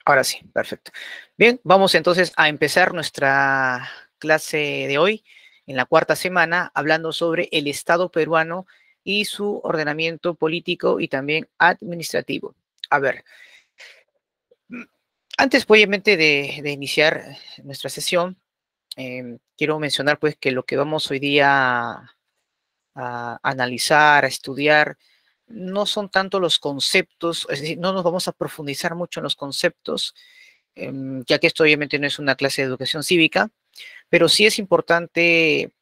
Ahora sí, perfecto. Bien, vamos entonces a empezar nuestra clase de hoy, en la cuarta semana, hablando sobre el Estado peruano y su ordenamiento político y también administrativo. A ver, antes, obviamente, de iniciar nuestra sesión, quiero mencionar pues que lo que vamos hoy día a analizar, a estudiar, no son tanto los conceptos, es decir, no nos vamos a profundizar mucho en los conceptos, ya que esto obviamente no es una clase de educación cívica, pero sí es importante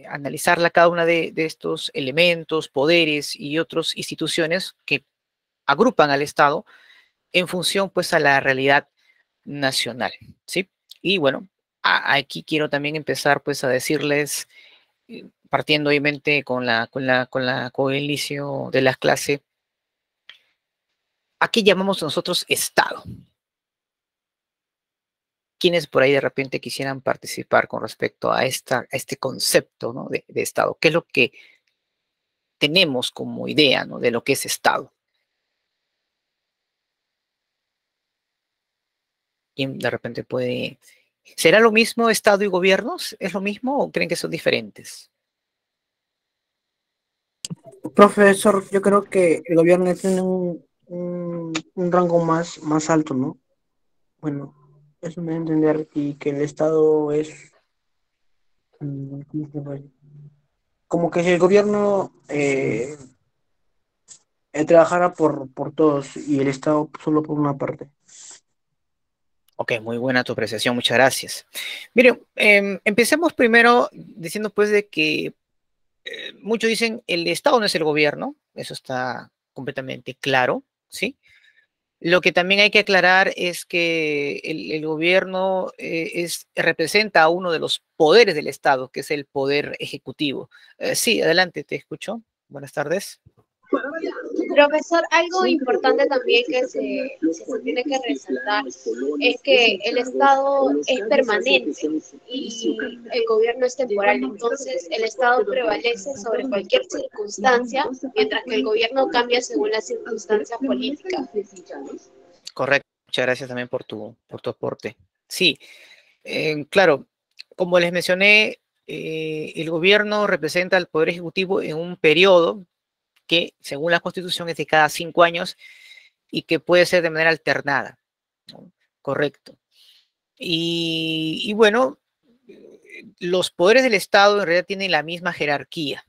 analizar cada una de estos elementos, poderes y otras instituciones que agrupan al Estado en función pues a la realidad nacional, ¿sí? Y bueno, aquí quiero también empezar pues a decirles, partiendo obviamente con el inicio de la clase, ¿a qué llamamos nosotros Estado? ¿Quiénes por ahí de repente quisieran participar con respecto a este concepto, ¿no? de Estado? ¿Qué es lo que tenemos como idea, ¿no? de lo que es Estado? ¿Quién de repente puede... ¿Será lo mismo Estado y gobiernos? ¿Es lo mismo o creen que son diferentes? Profesor, yo creo que el gobierno tiene un rango más alto, ¿no? Bueno, eso me da a entender y que el Estado es, ¿cómo se llama? Como que si el gobierno trabajara por todos y el Estado solo por una parte. Ok, muy buena tu apreciación, muchas gracias. Miren, empecemos primero diciendo pues de que muchos dicen el Estado no es el gobierno, eso está completamente claro, ¿sí? Lo que también hay que aclarar es que el gobierno representa a uno de los poderes del Estado, que es el poder ejecutivo. Sí, adelante, te escucho. Buenas tardes. Profesor, algo importante también que se tiene que resaltar es que el Estado es permanente y el gobierno es temporal. Entonces, el Estado prevalece sobre cualquier circunstancia, mientras que el gobierno cambia según la circunstancia política. Correcto. Muchas gracias también por tu aporte. Sí, claro, como les mencioné, el gobierno representa al Poder Ejecutivo en un periodo que, según la Constitución, es de cada 5 años y que puede ser de manera alternada, ¿no? Correcto. Y bueno, los poderes del Estado en realidad tienen la misma jerarquía,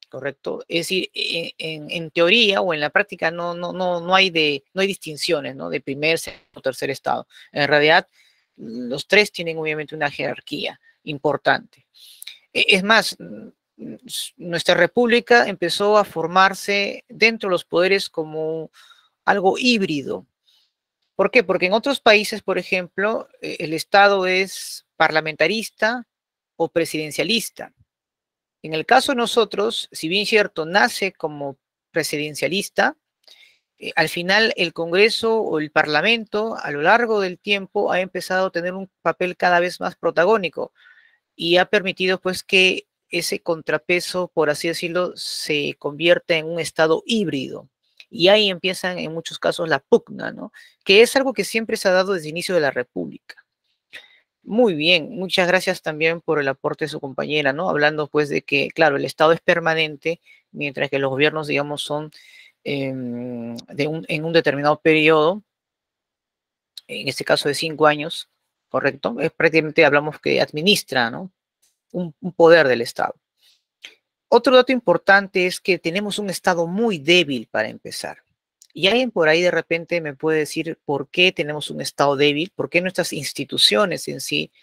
¿correcto? Es decir, en teoría o en la práctica no hay distinciones, ¿no? De primer, segundo, tercer estado. En realidad, los tres tienen obviamente una jerarquía importante. Es más, nuestra república empezó a formarse dentro de los poderes como algo híbrido. ¿Por qué? Porque en otros países, por ejemplo, el Estado es parlamentarista o presidencialista. En el caso de nosotros, si bien cierto, nace como presidencialista, al final el Congreso o el Parlamento a lo largo del tiempo ha empezado a tener un papel cada vez más protagónico y ha permitido pues que ese contrapeso, por así decirlo, se convierta en un estado híbrido. Y ahí empiezan en muchos casos la pugna, ¿no? Que es algo que siempre se ha dado desde el inicio de la República. Muy bien, muchas gracias también por el aporte de su compañera, ¿no? Hablando pues de que, claro, el Estado es permanente, mientras que los gobiernos, digamos, son en un determinado periodo, en este caso de 5 años, ¿correcto? Es prácticamente hablamos que administra, ¿no? Un poder del Estado. Otro dato importante es que tenemos un Estado muy débil para empezar. Y alguien por ahí de repente me puede decir por qué tenemos un Estado débil, por qué nuestras instituciones en sí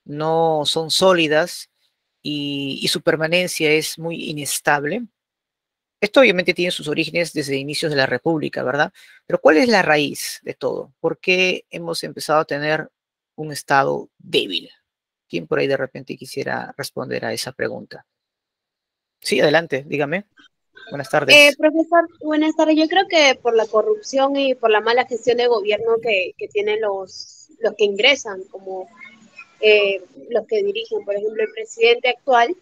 no son sólidas y su permanencia es muy inestable. Esto obviamente tiene sus orígenes desde inicios de la República, ¿verdad? Pero ¿cuál es la raíz de todo? ¿Por qué hemos empezado a tener un Estado débil? ¿Quién por ahí de repente quisiera responder a esa pregunta? Sí, adelante, dígame. Buenas tardes. Profesor, buenas tardes. Yo creo que por la corrupción y por la mala gestión de gobierno que tienen los que ingresan, como los que dirigen, por ejemplo, el presidente actual,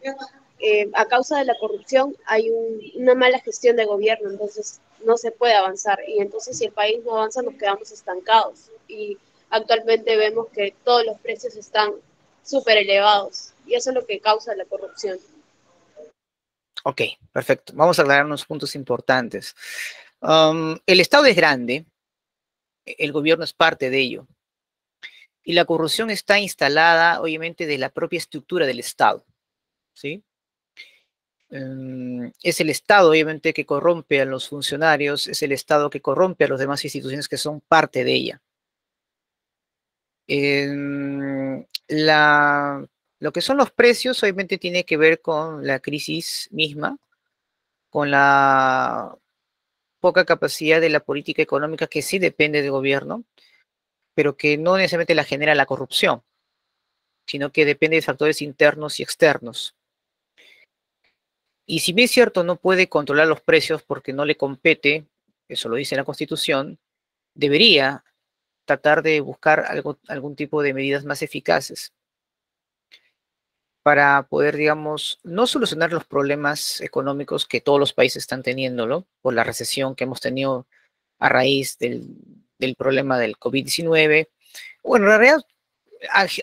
a causa de la corrupción hay una mala gestión de gobierno, entonces no se puede avanzar. Y entonces si el país no avanza, nos quedamos estancados. Y actualmente vemos que todos los precios están súper elevados. Y eso es lo que causa la corrupción. Ok, perfecto. Vamos a aclarar unos puntos importantes. El Estado es grande, el gobierno es parte de ello. Y la corrupción está instalada, obviamente, de la propia estructura del Estado, ¿sí? Es el Estado, obviamente, que corrompe a los funcionarios, es el Estado que corrompe a las demás instituciones que son parte de ella. Lo que son los precios, obviamente, tiene que ver con la crisis misma, con la poca capacidad de la política económica que sí depende del gobierno, pero que no necesariamente la genera la corrupción, sino que depende de factores internos y externos. Y si bien es cierto, no puede controlar los precios porque no le compete, eso lo dice la Constitución, debería tratar de buscar algún tipo de medidas más eficaces para poder, digamos, no solucionar los problemas económicos que todos los países están teniéndolo por la recesión que hemos tenido a raíz del problema del COVID-19. Bueno, en realidad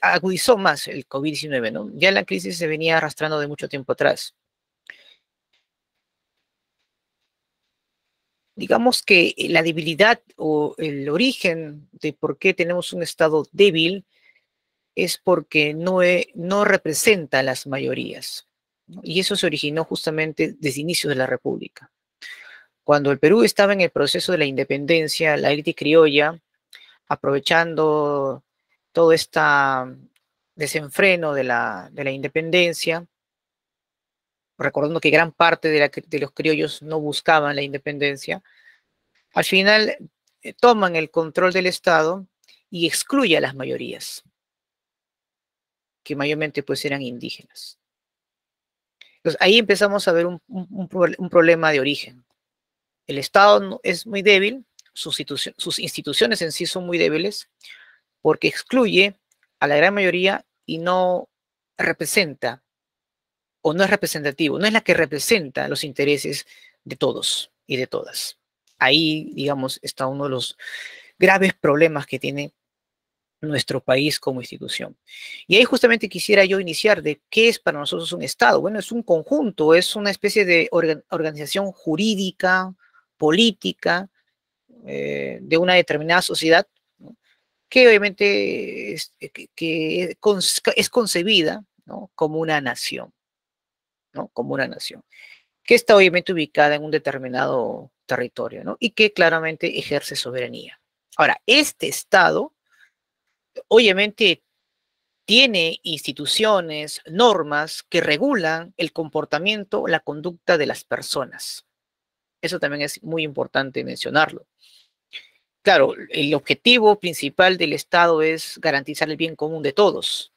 agudizó más el COVID-19, ¿no? Ya la crisis se venía arrastrando de mucho tiempo atrás. Digamos que la debilidad o el origen de por qué tenemos un Estado débil es porque no representa a las mayorías, ¿no? Y eso se originó justamente desde inicios de la República. Cuando el Perú estaba en el proceso de la independencia, la élite criolla, aprovechando todo este desenfreno de la independencia, recordando que gran parte de los criollos no buscaban la independencia, al final toman el control del Estado y excluye a las mayorías, que mayormente pues eran indígenas. Entonces ahí empezamos a ver un problema de origen. El Estado es muy débil, sus instituciones en sí son muy débiles, porque excluye a la gran mayoría y no representa, o no es representativo, no es la que representa los intereses de todos y de todas. Ahí, digamos, está uno de los graves problemas que tiene nuestro país como institución. Y ahí justamente quisiera yo iniciar de qué es para nosotros un Estado. Bueno, es un conjunto, es una especie de organización jurídica, política, de una determinada sociedad, ¿no? Que obviamente es concebida, ¿no? Como una nación, ¿no? Como una nación, que está obviamente ubicada en un determinado territorio, ¿no? Y que claramente ejerce soberanía. Ahora, este Estado obviamente tiene instituciones, normas que regulan el comportamiento, la conducta de las personas. Eso también es muy importante mencionarlo. Claro, el objetivo principal del Estado es garantizar el bien común de todos.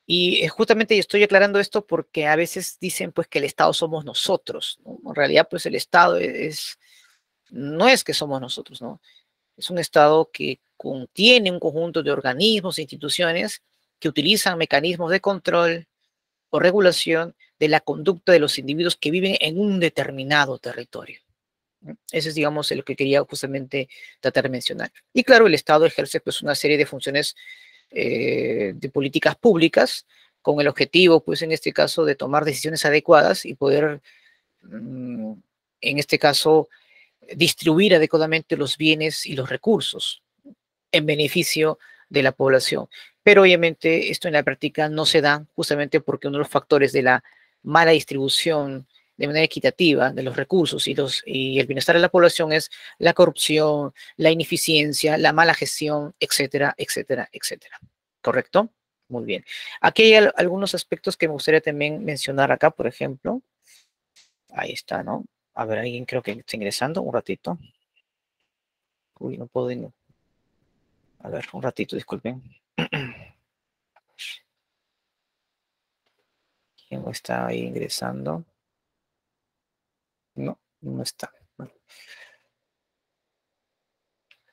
Y justamente yo estoy aclarando esto porque a veces dicen pues que el Estado somos nosotros, ¿no? En realidad pues el Estado no es que somos nosotros, ¿no? Es un Estado que contiene un conjunto de organismos e instituciones que utilizan mecanismos de control o regulación de la conducta de los individuos que viven en un determinado territorio. Eso es, digamos, lo que quería justamente tratar de mencionar. Y claro, el Estado ejerce pues una serie de funciones de políticas públicas con el objetivo, pues en este caso, de tomar decisiones adecuadas y poder, en este caso, distribuir adecuadamente los bienes y los recursos en beneficio de la población. Pero obviamente esto en la práctica no se da justamente porque uno de los factores de la mala distribución de manera equitativa de los recursos y el bienestar de la población es la corrupción, la ineficiencia, la mala gestión, etcétera, etcétera, etcétera. ¿Correcto? Muy bien. Aquí hay algunos aspectos que me gustaría también mencionar acá, por ejemplo. Ahí está, ¿no? A ver, alguien creo que está ingresando, un ratito. Uy, no puedo. A ver, un ratito, disculpen. ¿Quién está ahí ingresando? No, no está. Bueno,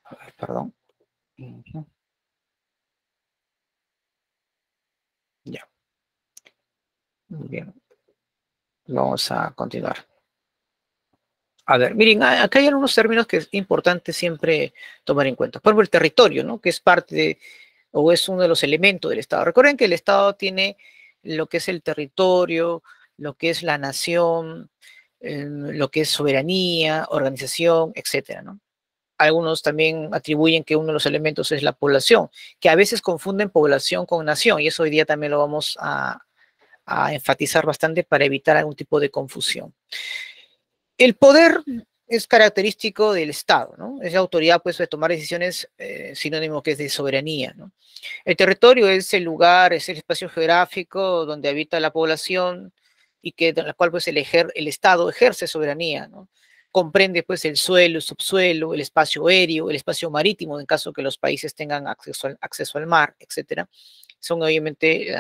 a ver, perdón. Ujú. Ya, muy bien. Vamos a continuar. A ver, miren, acá hay algunos términos que es importante siempre tomar en cuenta. Por ejemplo, el territorio, ¿no? Que es parte de, o es uno de los elementos del Estado. Recuerden que el Estado tiene lo que es el territorio, lo que es la nación, lo que es soberanía, organización, etcétera, ¿no? Algunos también atribuyen que uno de los elementos es la población, que a veces confunden población con nación, y eso hoy día también lo vamos a enfatizar bastante para evitar algún tipo de confusión. El poder es característico del Estado, ¿no? Es la autoridad, pues, de tomar decisiones, sinónimo que es de soberanía, ¿no? El territorio es el lugar, es el espacio geográfico donde habita la población y que, de la cual, pues, el Estado ejerce soberanía, ¿no? Comprende, pues, el suelo, el subsuelo, el espacio aéreo, el espacio marítimo, en caso que los países tengan acceso al mar, etcétera. Son, obviamente,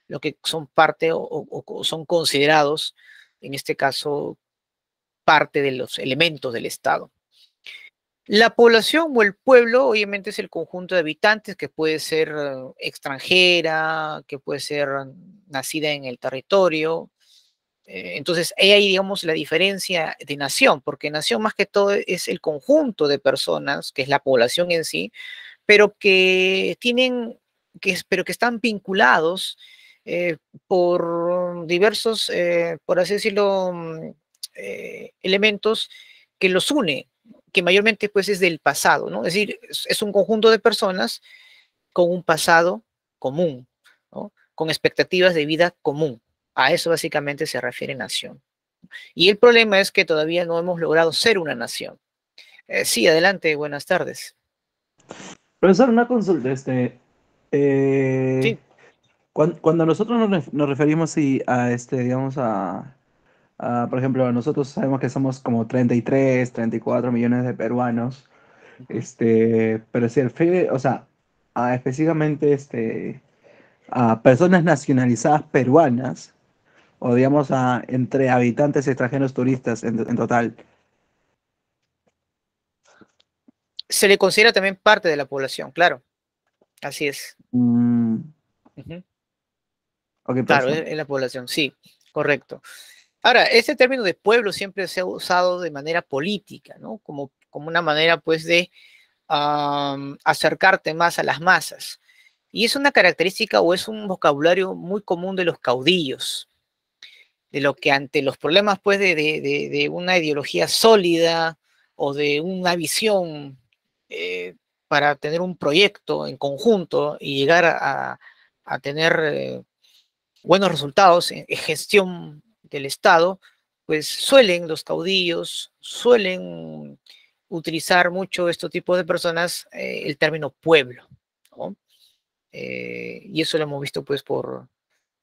lo que son parte o son considerados, en este caso, parte de los elementos del Estado. La población o el pueblo, obviamente, es el conjunto de habitantes que puede ser extranjera, que puede ser nacida en el territorio. Entonces, ahí digamos la diferencia de nación, porque nación más que todo es el conjunto de personas, que es la población en sí, pero que tienen, pero que están vinculados por diversos, por así decirlo, elementos que los une, que mayormente pues es del pasado, ¿no? Es decir, es un conjunto de personas con un pasado común, ¿no? Con expectativas de vida común. A eso básicamente se refiere nación. Y el problema es que todavía no hemos logrado ser una nación. Sí, adelante, buenas tardes. Profesor, una consulta, Sí. cuando nosotros nos referimos a digamos, por ejemplo, nosotros sabemos que somos como 33, 34 millones de peruanos, Ujú. pero si refiere, o sea, específicamente, a personas nacionalizadas peruanas, o digamos, entre habitantes extranjeros turistas en total. Se le considera también parte de la población, claro. Así es. Mm, Ujú. ok, Claro, profesor. es la población, sí, correcto. Ahora, este término de pueblo siempre se ha usado de manera política, ¿no? Como una manera, pues, de acercarte más a las masas. Y es una característica o es un vocabulario muy común de los caudillos, de lo que ante los problemas, pues, de una ideología sólida o de una visión para tener un proyecto en conjunto y llegar a tener buenos resultados en gestión del Estado, pues suelen los caudillos, suelen utilizar mucho este tipo de personas el término pueblo, ¿no? Y eso lo hemos visto pues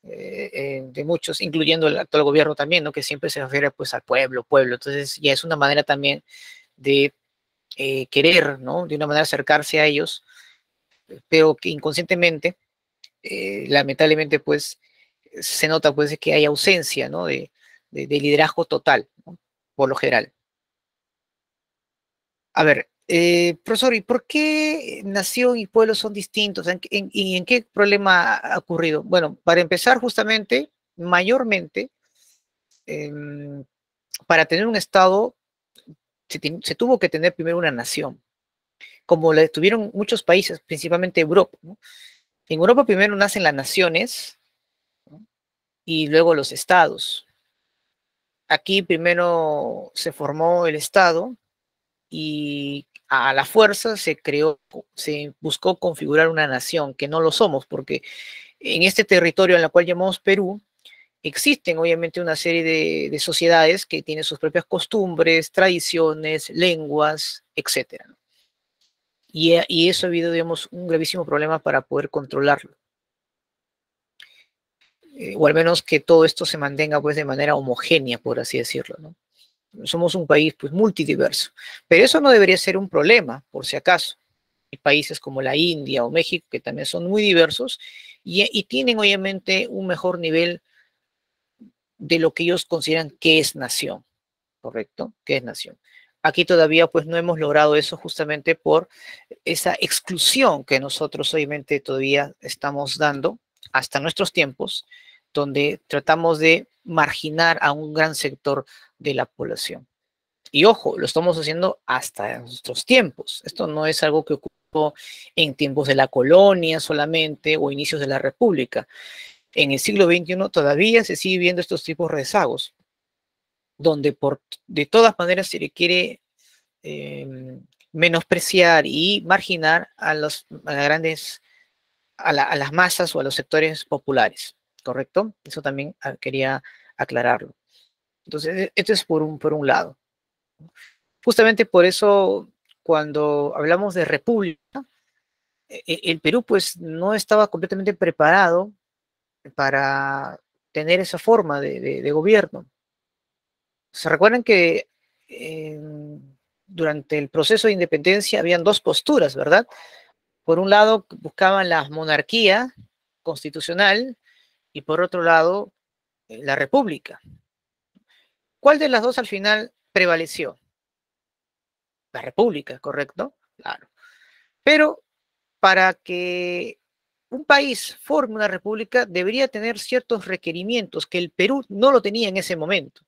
de muchos, incluyendo el actual gobierno también, ¿no? Que siempre se refiere pues al pueblo, pueblo. Entonces ya es una manera también de querer, ¿no? De una manera acercarse a ellos, pero que inconscientemente, lamentablemente pues se nota pues que hay ausencia, ¿no? De liderazgo total, ¿no? Por lo general. A ver, profesor, ¿y por qué nación y pueblo son distintos? ¿Y en qué problema ha ocurrido? Bueno, para empezar, justamente, mayormente, em, para tener un Estado, se tuvo que tener primero una nación, como la tuvieron muchos países, principalmente Europa, ¿no? En Europa primero nacen las naciones, ¿no? Y luego los estados. Aquí primero se formó el Estado y a la fuerza se creó, se buscó configurar una nación, que no lo somos, porque en este territorio en el cual llamamos Perú, existen obviamente una serie de sociedades que tienen sus propias costumbres, tradiciones, lenguas, etcétera, ¿no? Y eso ha habido, digamos, un gravísimo problema para poder controlarlo. O al menos que todo esto se mantenga pues de manera homogénea, por así decirlo, ¿no? Somos un país pues multidiverso, pero eso no debería ser un problema, por si acaso. Hay países como la India o México que también son muy diversos y tienen obviamente un mejor nivel de lo que ellos consideran que es nación, ¿correcto? ¿Qué es nación? Aquí todavía pues no hemos logrado eso justamente por esa exclusión que nosotros obviamente todavía estamos dando hasta nuestros tiempos, donde tratamos de marginar a un gran sector de la población. Y ojo, lo estamos haciendo hasta nuestros tiempos. Esto no es algo que ocurrió en tiempos de la colonia solamente o inicios de la República. En el siglo XXI todavía se sigue viendo estos tipos de rezagos, donde de todas maneras se le quiere menospreciar y marginar a las grandes, a las masas o a los sectores populares, ¿correcto? Eso también quería aclararlo. Entonces, esto es por un lado. Justamente por eso, cuando hablamos de república, el Perú pues no estaba completamente preparado para tener esa forma de gobierno. ¿Se recuerdan que durante el proceso de independencia habían dos posturas, ¿verdad? Por un lado buscaban la monarquía constitucional y por otro lado la república. ¿Cuál de las dos al final prevaleció? La república, ¿correcto? Claro. Pero para que un país forme una república debería tener ciertos requerimientos que el Perú no lo tenía en ese momento.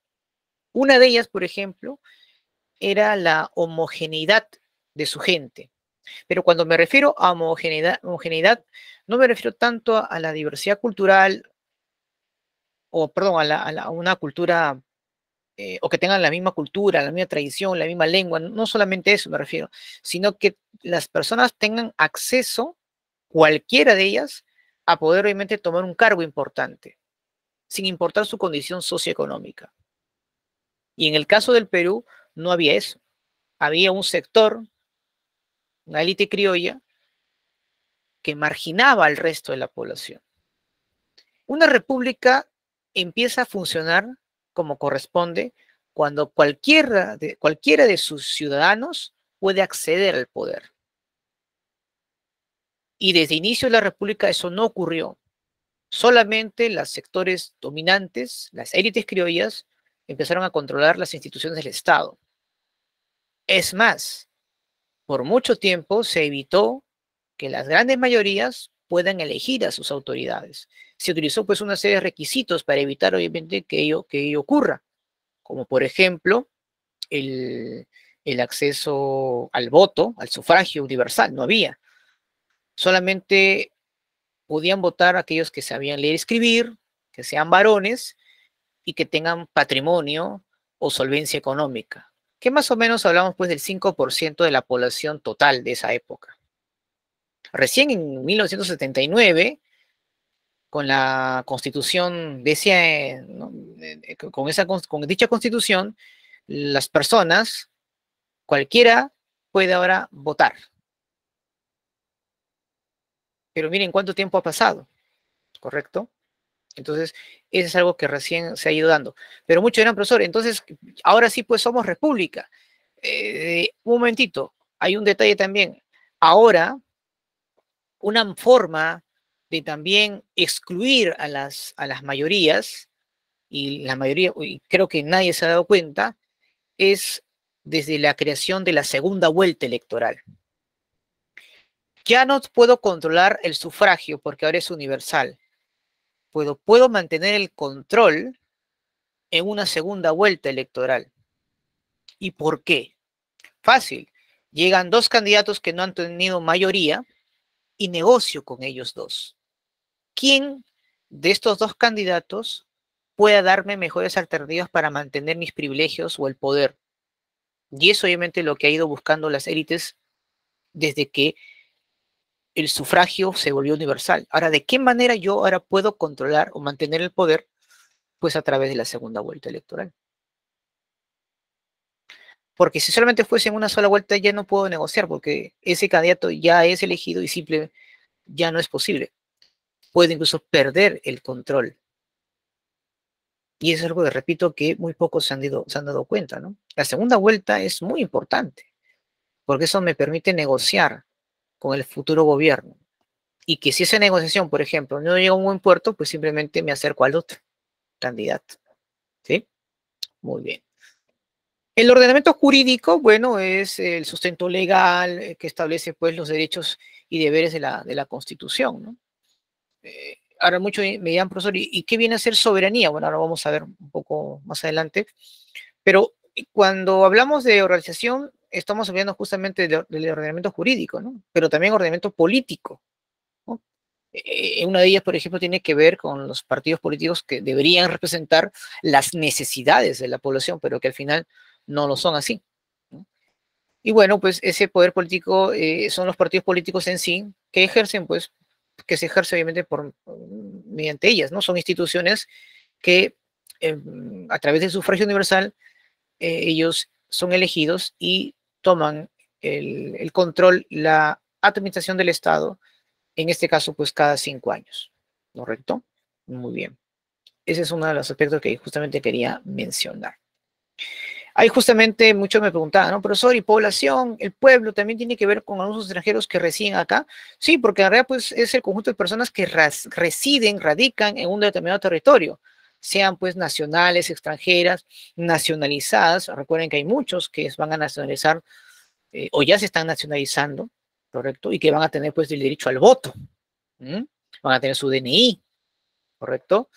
Una de ellas, por ejemplo, era la homogeneidad de su gente. Pero cuando me refiero a homogeneidad no me refiero tanto a la diversidad cultural, o perdón, a una cultura, o que tengan la misma cultura, la misma tradición, la misma lengua, no solamente eso me refiero, sino que las personas tengan acceso, cualquiera de ellas, a poder obviamente tomar un cargo importante, sin importar su condición socioeconómica. Y en el caso del Perú no había eso. Había un sector, una élite criolla, que marginaba al resto de la población. Una república empieza a funcionar como corresponde cuando cualquiera de sus ciudadanos puede acceder al poder. Y desde el inicio de la república eso no ocurrió. Solamente los sectores dominantes, las élites criollas, empezaron a controlar las instituciones del Estado. Es más, por mucho tiempo se evitó que las grandes mayorías puedan elegir a sus autoridades. Se utilizó pues una serie de requisitos para evitar obviamente que ello ocurra, como por ejemplo el acceso al voto, al sufragio universal, no había. Solamente podían votar aquellos que sabían leer y escribir, que sean varones y que tengan patrimonio o solvencia económica, que más o menos hablamos pues del 5% de la población total de esa época. Recién en 1979, con la constitución de ese, ¿no? con dicha constitución, las personas, cualquiera puede ahora votar. Pero miren cuánto tiempo ha pasado, ¿correcto? Entonces, eso es algo que recién se ha ido dando. Pero muchos dirán, profesor, entonces, ahora sí pues somos república. Un momentito, hay un detalle también. Ahora, una forma de también excluir a las mayorías, y la mayoría, y creo que nadie se ha dado cuenta, es desde la creación de la segunda vuelta electoral. Ya no puedo controlar el sufragio porque ahora es universal. Puedo mantener el control en una segunda vuelta electoral. ¿Y por qué? Fácil. Llegan dos candidatos que no han tenido mayoría y negocio con ellos dos. ¿Quién de estos dos candidatos pueda darme mejores alternativas para mantener mis privilegios o el poder? Y es obviamente lo que ha ido buscando las élites desde que el sufragio se volvió universal. Ahora, ¿de qué manera yo ahora puedo controlar o mantener el poder? Pues a través de la segunda vuelta electoral. Porque si solamente fuese en una sola vuelta ya no puedo negociar porque ese candidato ya es elegido y simple ya no es posible. Puede incluso perder el control. Y eso es algo que repito que muy pocos se han dado cuenta, ¿no? La segunda vuelta es muy importante porque eso me permite negociar con el futuro gobierno. Y que si esa negociación, por ejemplo, no llega a un buen puerto, pues simplemente me acerco al otro candidato. ¿Sí? Muy bien. El ordenamiento jurídico, bueno, es el sustento legal que establece pues los derechos y deberes de la Constitución, ¿no? Ahora muchos me dirán, profesor, ¿y qué viene a ser soberanía? Bueno, ahora vamos a ver un poco más adelante. Pero Y cuando hablamos de organización, estamos hablando justamente del ordenamiento jurídico, ¿no? Pero también ordenamiento político, ¿no? Una de ellas, por ejemplo, tiene que ver con los partidos políticos que deberían representar las necesidades de la población, pero que al final no lo son así, ¿no? Y bueno, pues ese poder político son los partidos políticos en sí que ejercen, pues, que se ejerce obviamente mediante ellas, ¿no? Son instituciones que a través del sufragio universal ellos son elegidos y toman el control, la administración del Estado, en este caso, pues cada 5 años, ¿correcto? Muy bien. Ese es uno de los aspectos que justamente quería mencionar. Ahí justamente muchos me preguntaban, ¿no? Profesor, ¿y población, el pueblo, también tiene que ver con algunos extranjeros que residen acá? Sí, porque en realidad pues es el conjunto de personas que residen, radican en un determinado territorio, sean pues nacionales, extranjeras, nacionalizadas. Recuerden que hay muchos que van a nacionalizar o ya se están nacionalizando, ¿correcto? Y que van a tener pues el derecho al voto. ¿Mm? Van a tener su DNI, ¿correcto?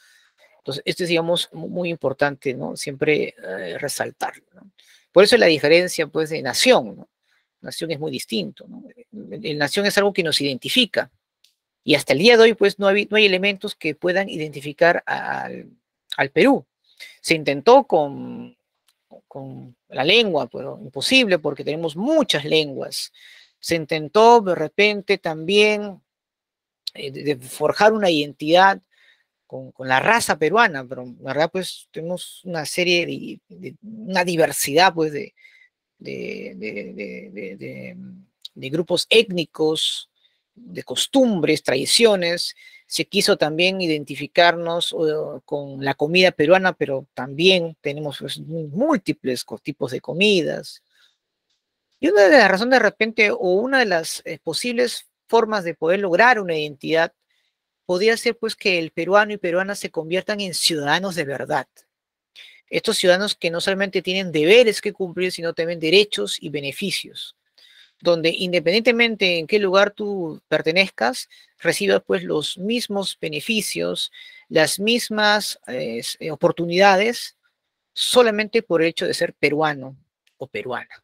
Entonces, esto es, digamos, muy importante, ¿no? Siempre resaltarlo, ¿no? Por eso la diferencia, pues, de nación, ¿no? Nación es muy distinto, ¿no? Nación es algo que nos identifica. Y hasta el día de hoy, pues, no hay elementos que puedan identificar al Perú. Se intentó con la lengua, pero imposible porque tenemos muchas lenguas. Se intentó de repente también de forjar una identidad con la raza peruana, pero en verdad pues tenemos una serie una diversidad pues de, de- de- de- de grupos étnicos, de costumbres, tradiciones. Se quiso también identificarnos con la comida peruana, pero también tenemos pues, múltiples tipos de comidas. Y una de las razones de repente, o una de las posibles formas de poder lograr una identidad podría ser pues que el peruano y peruana se conviertan en ciudadanos de verdad. Estos ciudadanos que no solamente tienen deberes que cumplir, sino también derechos y beneficios, donde independientemente en qué lugar tú pertenezcas, recibas pues los mismos beneficios, las mismas oportunidades, solamente por el hecho de ser peruano o peruana.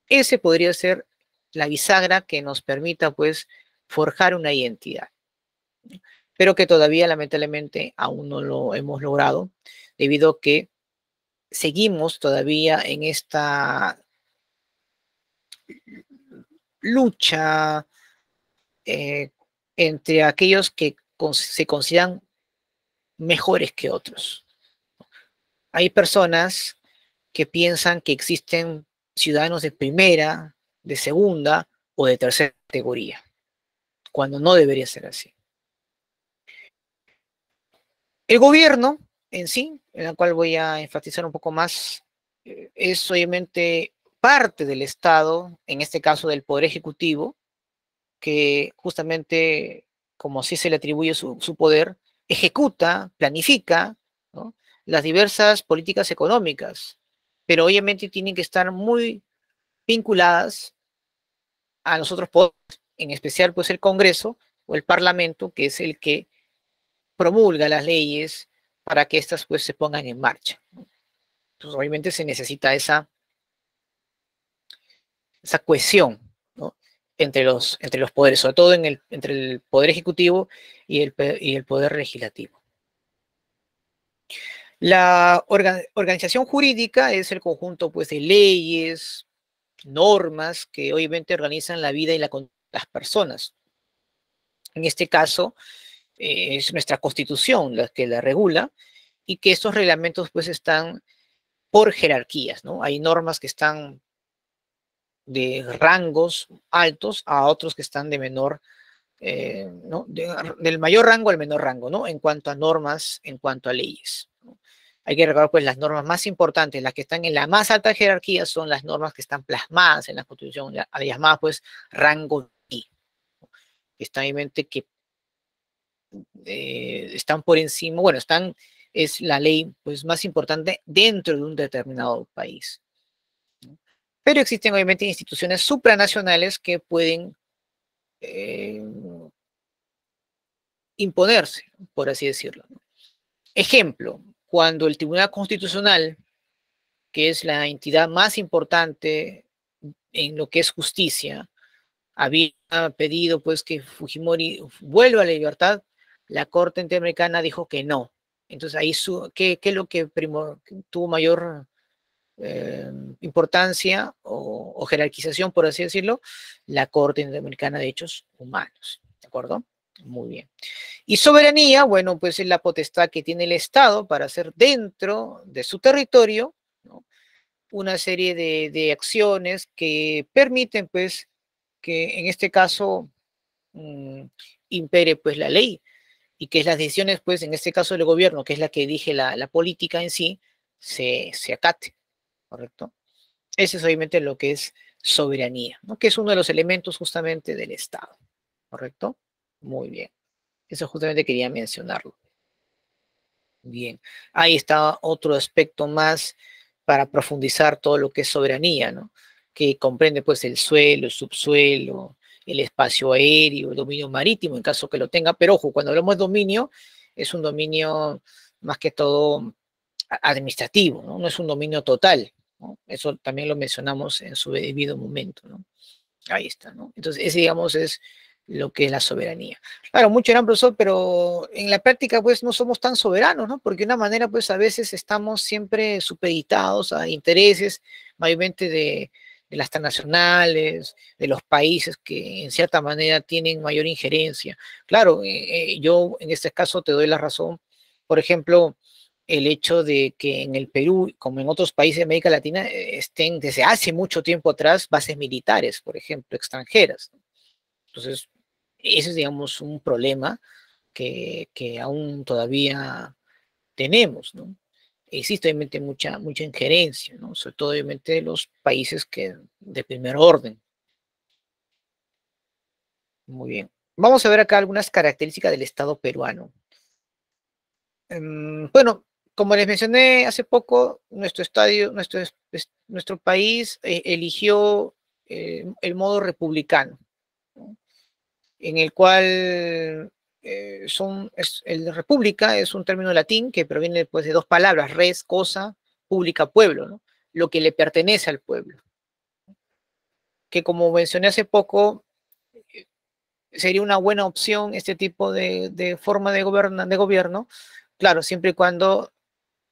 Ese podría ser la bisagra que nos permita pues forjar una identidad, pero que todavía lamentablemente aún no lo hemos logrado, debido a que seguimos todavía en esta lucha eh, entre aquellos que se consideran mejores que otros. Hay personas que piensan que existen ciudadanos de primera, de segunda o de tercera categoría, cuando no debería ser así. El gobierno en sí, en la cual voy a enfatizar un poco más, es obviamente parte del Estado, en este caso del Poder Ejecutivo, que justamente, como así se le atribuye su poder, ejecuta, planifica, ¿no? Las diversas políticas económicas, pero obviamente tienen que estar muy vinculadas a los otros poderes, en especial pues el Congreso o el Parlamento, que es el que promulga las leyes para que éstas pues se pongan en marcha. Entonces obviamente se necesita esa cohesión, ¿no? Entre los poderes, sobre todo entre el poder ejecutivo y el poder legislativo. La organización jurídica es el conjunto pues, de leyes, normas que obviamente organizan la vida y las personas. En este caso, es nuestra constitución la que la regula y que estos reglamentos pues están por jerarquías, ¿no? Hay normas que están de rangos altos a otros que están de menor, ¿no? Del mayor rango al menor rango, ¿no? En cuanto a normas, en cuanto a leyes, ¿no? Hay que recordar, pues, las normas más importantes, las que están en la más alta jerarquía, son las normas que están plasmadas en la Constitución, las llamadas, pues, rango I. Está en mente que están por encima, bueno, es la ley, pues, más importante dentro de un determinado país. Pero existen, obviamente, instituciones supranacionales que pueden eh, imponerse, por así decirlo. Ejemplo, cuando el Tribunal Constitucional que es la entidad más importante en lo que es justicia, había pedido pues que Fujimori vuelva a la libertad, la Corte Interamericana dijo que no. Entonces ahí, ¿qué es lo que tuvo mayor importancia o jerarquización, por así decirlo? La Corte Interamericana de Derechos Humanos, ¿de acuerdo? Muy bien. Y soberanía, bueno, pues es la potestad que tiene el Estado para hacer dentro de su territorio, ¿no?, una serie de acciones que permiten, pues, que en este caso impere, pues, la ley, y que las decisiones, pues, en este caso del gobierno, que es la que dirige la política en sí, se acate, ¿correcto? Ese es obviamente lo que es soberanía, ¿no?, que es uno de los elementos justamente del Estado, ¿correcto? Muy bien. Eso justamente quería mencionarlo. Bien. Ahí está otro aspecto más para profundizar todo lo que es soberanía, ¿no?, que comprende pues el suelo, el subsuelo, el espacio aéreo, el dominio marítimo, en caso que lo tenga. Pero ojo, cuando hablamos de dominio, es un dominio más que todo administrativo, ¿no? No es un dominio total, ¿no? Eso también lo mencionamos en su debido momento, ¿no? Ahí está, ¿no? Entonces, ese, digamos, es lo que es la soberanía. Claro, mucho gran profesor, pero en la práctica, pues, no somos tan soberanos, ¿no? Porque de una manera, pues, a veces estamos siempre supeditados a intereses, mayormente de las transnacionales, de los países que en cierta manera tienen mayor injerencia. Claro, yo en este caso te doy la razón. Por ejemplo, el hecho de que en el Perú, como en otros países de América Latina, estén desde hace mucho tiempo atrás bases militares, por ejemplo, extranjeras, ¿no? Entonces, ese es, digamos, un problema que aún todavía tenemos, ¿no? Existe obviamente mucha injerencia, ¿no? Sobre todo obviamente de los países que de primer orden. Muy bien. Vamos a ver acá algunas características del Estado peruano. Bueno, como les mencioné hace poco, nuestro país eligió el modo republicano, ¿no?, en el cual el república es un término latín que proviene pues, de dos palabras: res, cosa, pública, pueblo, ¿no?, lo que le pertenece al pueblo. Que como mencioné hace poco, sería una buena opción este tipo de forma de gobierno, claro, siempre y cuando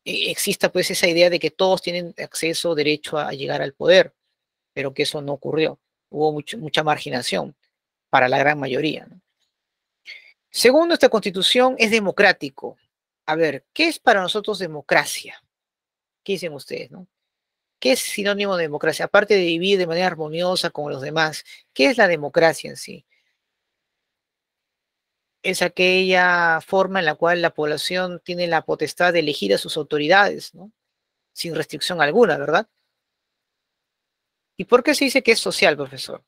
exista pues esa idea de que todos tienen acceso, derecho a llegar al poder, pero que eso no ocurrió. Hubo mucha marginación para la gran mayoría, ¿no? Según nuestra Constitución, es democrático. A ver, ¿qué es para nosotros democracia? ¿Qué dicen ustedes, no? ¿Qué es sinónimo de democracia? Aparte de vivir de manera armoniosa con los demás, ¿qué es la democracia en sí? Es aquella forma en la cual la población tiene la potestad de elegir a sus autoridades, ¿no?, sin restricción alguna, ¿verdad? ¿Y por qué se dice que es social, profesor?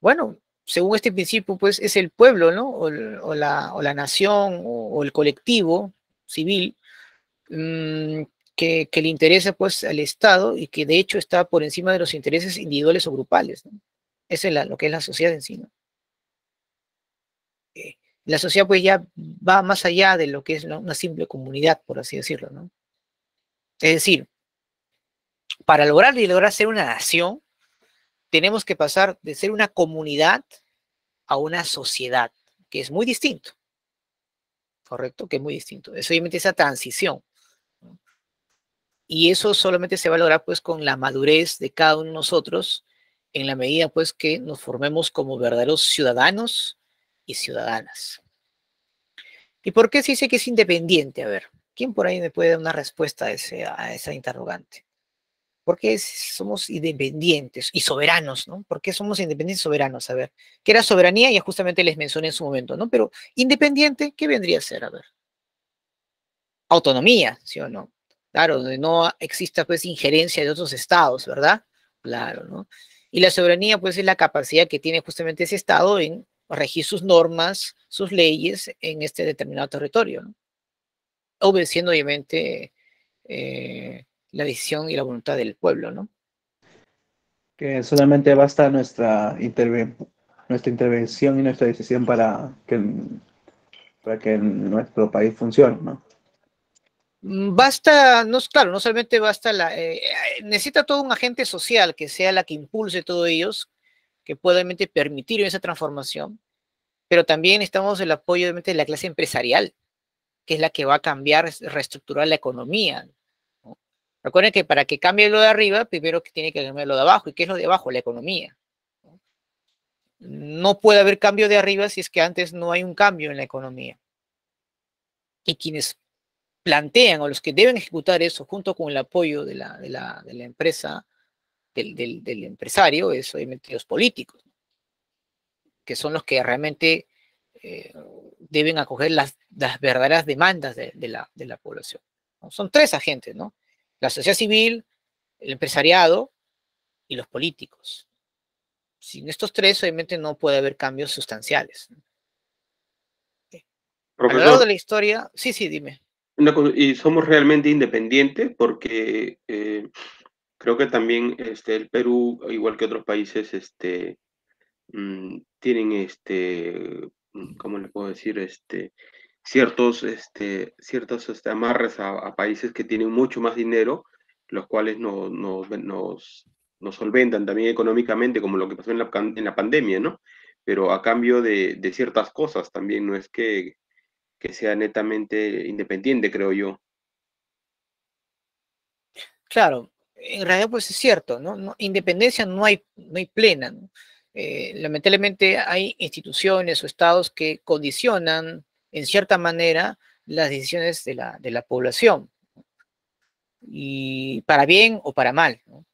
Bueno, según este principio, pues es el pueblo, ¿no? O la nación o el colectivo civil, que le interesa pues al Estado y que de hecho está por encima de los intereses individuales o grupales, ¿no? Eso es lo que es la sociedad en sí, ¿no? La sociedad pues ya va más allá de lo que es una simple comunidad, por así decirlo, ¿no? Es decir, para lograr ser una nación, tenemos que pasar de ser una comunidad a una sociedad, que es muy distinto, ¿correcto? Que es muy distinto. Es obviamente esa transición, ¿no? Y eso solamente se va a lograr pues con la madurez de cada uno de nosotros, en la medida pues que nos formemos como verdaderos ciudadanos y ciudadanas. ¿Y por qué se dice que es independiente? A ver, ¿quién por ahí me puede dar una respuesta a esa interrogante? ¿Por qué somos independientes y soberanos, ¿no? ¿Por qué somos independientes y soberanos? A ver, ¿qué era soberanía? Ya justamente les mencioné en su momento, ¿no? Pero independiente, ¿qué vendría a ser? A ver, autonomía, ¿sí o no? Claro, donde no exista pues injerencia de otros estados, ¿verdad? Claro, ¿no? Y la soberanía pues es la capacidad que tiene justamente ese estado en regir sus normas, sus leyes en este determinado territorio, ¿no? Obedeciendo obviamente la decisión y la voluntad del pueblo, ¿no? Que solamente basta nuestra intervención y nuestra decisión para que nuestro país funcione, ¿no? Basta, no, claro, no solamente basta necesita todo un agente social que sea la que impulse todo ellos, que pueda obviamente permitir esa transformación, pero también necesitamos el apoyo obviamente de la clase empresarial, que es la que va a cambiar, reestructurar la economía, ¿no? Recuerden que para que cambie lo de arriba, primero que tiene que cambiar lo de abajo. ¿Y qué es lo de abajo? La economía. No puede haber cambio de arriba si es que antes no hay un cambio en la economía. Y quienes plantean o los que deben ejecutar eso junto con el apoyo de la empresa, del empresario, es obviamente los políticos, que son los que realmente deben acoger las verdaderas demandas de la población, ¿no? Son tres agentes, ¿no? La sociedad civil, el empresariado y los políticos. Sin estos tres, obviamente, no puede haber cambios sustanciales. A lo largo de Profesor, la historia, sí, dime. y somos realmente independientes porque creo que también el Perú, igual que otros países, tienen ¿cómo le puedo decir? Ciertos amarres a países que tienen mucho más dinero, los cuales nos solventan también económicamente, como lo que pasó en la pandemia, ¿no? Pero a cambio de ciertas cosas también, no es que sea netamente independiente, creo yo. Claro, en realidad pues es cierto, ¿no? Independencia no hay plena, ¿no? Lamentablemente hay instituciones o estados que condicionan en cierta manera las decisiones de la población, y para bien o para mal, ¿no?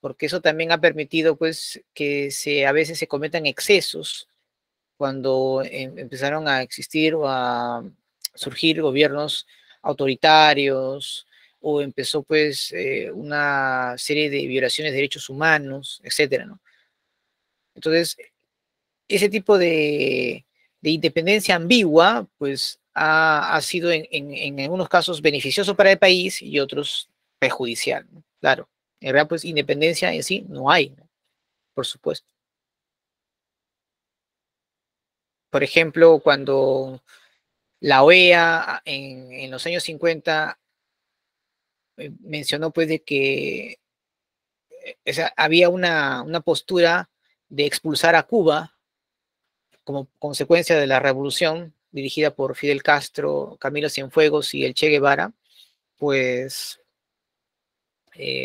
Porque eso también ha permitido pues que a veces se cometan excesos cuando empezaron a existir o a surgir gobiernos autoritarios, o empezó pues una serie de violaciones de derechos humanos, etcétera, ¿no? Entonces, ese tipo de independencia ambigua pues ha sido en algunos casos beneficioso para el país y otros perjudicial, ¿no? Claro, en realidad pues independencia en sí no hay, ¿no? Por supuesto. Por ejemplo, cuando la OEA en los años 50 mencionó pues de que había una postura de expulsar a Cuba como consecuencia de la revolución dirigida por Fidel Castro, Camilo Cienfuegos y el Che Guevara, pues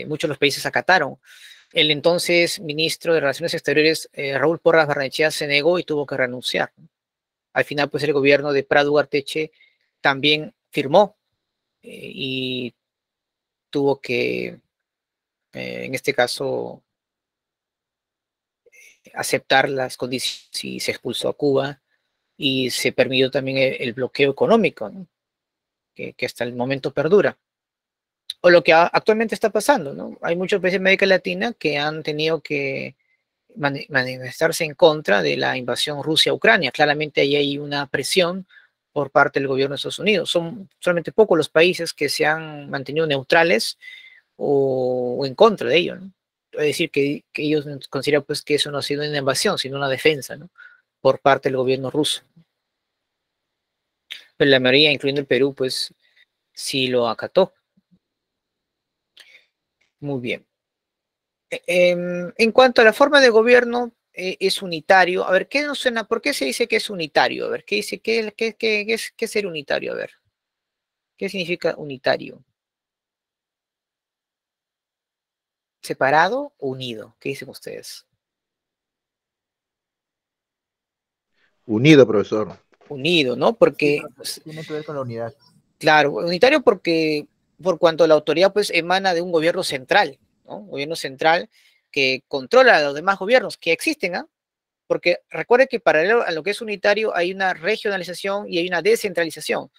muchos de los países acataron. El entonces ministro de Relaciones Exteriores, Raúl Porras Barnechea, se negó y tuvo que renunciar. Al final, pues el gobierno de Prat Ugarteche también firmó y tuvo que, en este caso, aceptar las condiciones y se expulsó a Cuba y se permitió también el bloqueo económico, ¿no? Que hasta el momento perdura. O lo que actualmente está pasando, ¿no? Hay muchos países de América Latina que han tenido que manifestarse en contra de la invasión Rusia a Ucrania. Claramente ahí hay una presión por parte del gobierno de Estados Unidos. Son solamente pocos los países que se han mantenido neutrales o en contra de ello, ¿no? Es decir, que ellos consideran pues que eso no ha sido una invasión, sino una defensa, ¿no? Por parte del gobierno ruso. Pero la mayoría, incluyendo el Perú, pues sí lo acató. Muy bien. En cuanto a la forma de gobierno, es unitario. A ver, ¿qué nos suena? ¿Por qué se dice que es unitario? A ver, ¿qué dice? ¿Qué es ser unitario? A ver, ¿qué significa unitario? ¿Separado o unido? ¿Qué dicen ustedes? Unido, profesor. Unido, ¿no? Sí, Porque, profesor, tiene que ver con la unidad. claro, unitario porque por cuanto la autoridad pues emana de un gobierno central, ¿no? Un gobierno central que controla a los demás gobiernos que existen, ¿ah? Porque recuerde que paralelo a lo que es unitario hay una regionalización y hay una descentralización,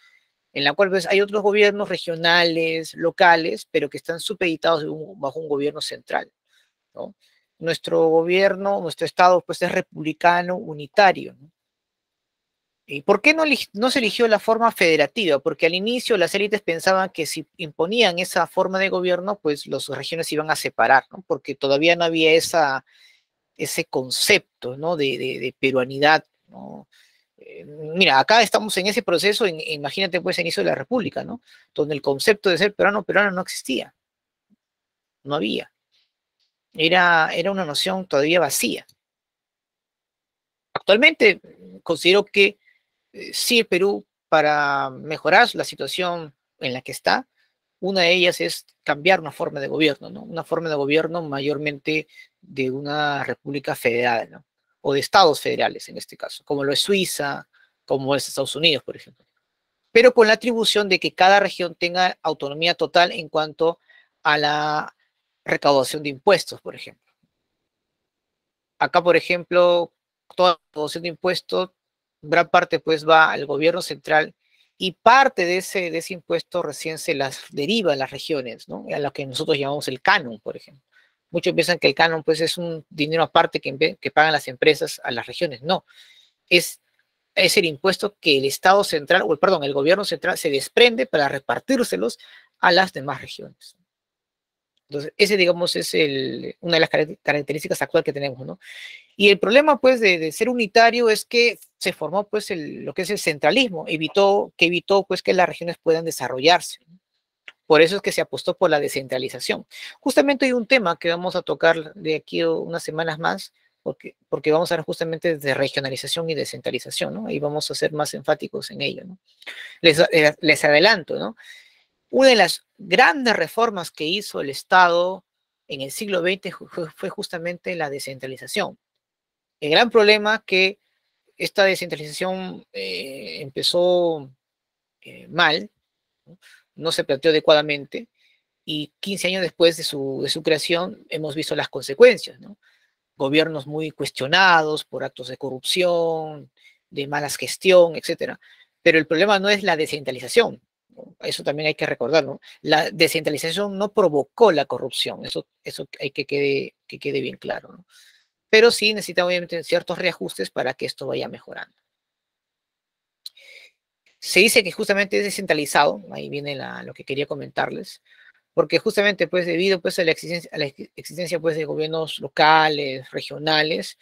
en la cual pues, hay otros gobiernos regionales, locales, pero que están supeditados bajo un gobierno central, ¿no? Nuestro gobierno, nuestro Estado, pues es republicano unitario, ¿no? ¿Y por qué no se eligió la forma federativa? Porque al inicio las élites pensaban que si imponían esa forma de gobierno, pues las regiones se iban a separar, ¿no? Porque todavía no había ese concepto, ¿no? de peruanidad, ¿no? Mira, acá estamos en ese proceso, imagínate pues el inicio de la República, ¿no? Donde el concepto de ser peruano no existía, no había. Era una noción todavía vacía. Actualmente considero que sí, el Perú, para mejorar la situación en la que está, una de ellas es cambiar una forma de gobierno, ¿no? Una forma de gobierno mayormente de una república federal, ¿no? O de estados federales en este caso, como lo es Suiza, como es Estados Unidos, por ejemplo. Pero con la atribución de que cada región tenga autonomía total en cuanto a la recaudación de impuestos, por ejemplo. Acá, por ejemplo, toda la recaudación de impuestos, gran parte pues va al gobierno central y parte de ese impuesto recién se las deriva a las regiones, ¿no? A lo que nosotros llamamos el canon, por ejemplo. Muchos piensan que el canon pues es un dinero aparte que pagan las empresas a las regiones. No, es el impuesto que el Estado central, o perdón, el gobierno central se desprende para repartírselos a las demás regiones. Entonces, ese, digamos, es una de las características actuales que tenemos, ¿no? Y el problema, pues, de ser unitario es que se formó, pues, lo que es el centralismo, evitó, pues, que las regiones puedan desarrollarse. Por eso es que se apostó por la descentralización. Justamente hay un tema que vamos a tocar de aquí a unas semanas más, porque vamos a hablar justamente de regionalización y descentralización, ¿no? Y vamos a ser más enfáticos en ello, ¿no? Les adelanto, ¿no? Una de las grandes reformas que hizo el Estado en el siglo XX fue justamente la descentralización. El gran problema que esta descentralización empezó mal, no se planteó adecuadamente, y 15 años después de su creación hemos visto las consecuencias, ¿no? Gobiernos muy cuestionados por actos de corrupción, de mala gestión, etcétera. Pero el problema no es la descentralización, ¿no? Eso también hay que recordar, ¿no? La descentralización no provocó la corrupción, eso hay que quede bien claro, ¿no? Pero sí necesitamos obviamente ciertos reajustes para que esto vaya mejorando. Se dice que justamente es descentralizado, ahí viene lo que quería comentarles, porque justamente pues debido pues a la existencia pues de gobiernos locales, regionales,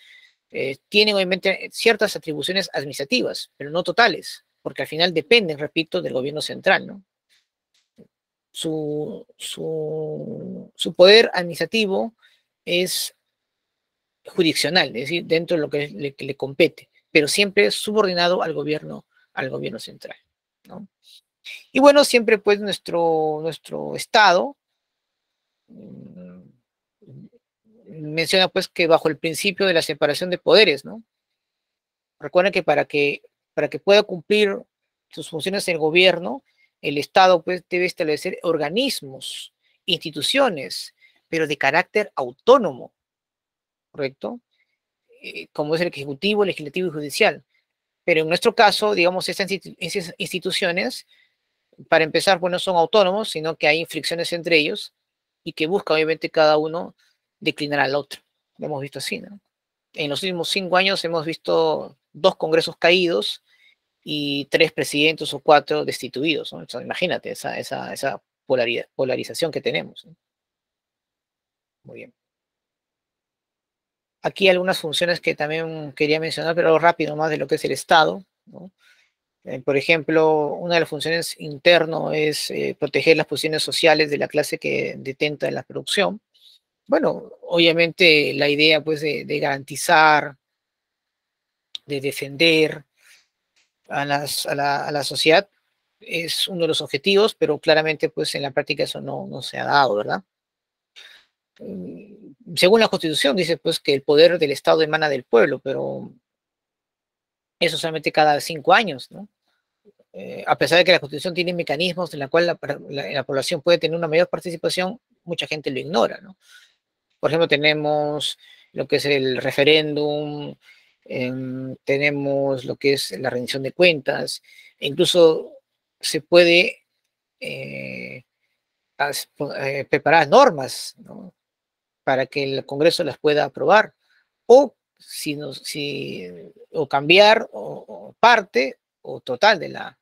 tienen obviamente ciertas atribuciones administrativas, pero no totales, porque al final dependen, repito, del gobierno central, ¿no? Su poder administrativo es jurisdiccional, es decir, dentro de lo que le compete, pero siempre subordinado al gobierno central, ¿no? Y bueno, siempre pues nuestro Estado menciona pues que bajo el principio de la separación de poderes, ¿no? Recuerden que para que pueda cumplir sus funciones el gobierno, el Estado pues debe establecer organismos, instituciones, pero de carácter autónomo, ¿correcto? Como es el Ejecutivo, Legislativo y Judicial. Pero en nuestro caso, digamos, esas instituciones, para empezar, pues no son autónomos, sino que hay fricciones entre ellos y que busca obviamente cada uno declinar al otro. Lo hemos visto así, ¿no? En los últimos 5 años hemos visto 2 congresos caídos y 3 presidentes o 4 destituidos, ¿no? O sea, imagínate esa polarización que tenemos, ¿no? Muy bien. Aquí algunas funciones que también quería mencionar, pero rápido más de lo que es el Estado, ¿no? Por ejemplo, una de las funciones internas es proteger las posiciones sociales de la clase que detenta en la producción. Bueno, obviamente la idea pues de garantizar, de defender a la sociedad es uno de los objetivos, pero claramente pues en la práctica eso no se ha dado, ¿verdad? Según la Constitución dice pues que el poder del Estado emana del pueblo, pero eso solamente cada 5 años, ¿no? A pesar de que la Constitución tiene mecanismos en la cual la población puede tener una mayor participación, mucha gente lo ignora, ¿no? Por ejemplo, tenemos lo que es el referéndum, tenemos lo que es la rendición de cuentas, e incluso se puede preparar normas, ¿no? Para que el Congreso las pueda aprobar, o o cambiar o parte o total de la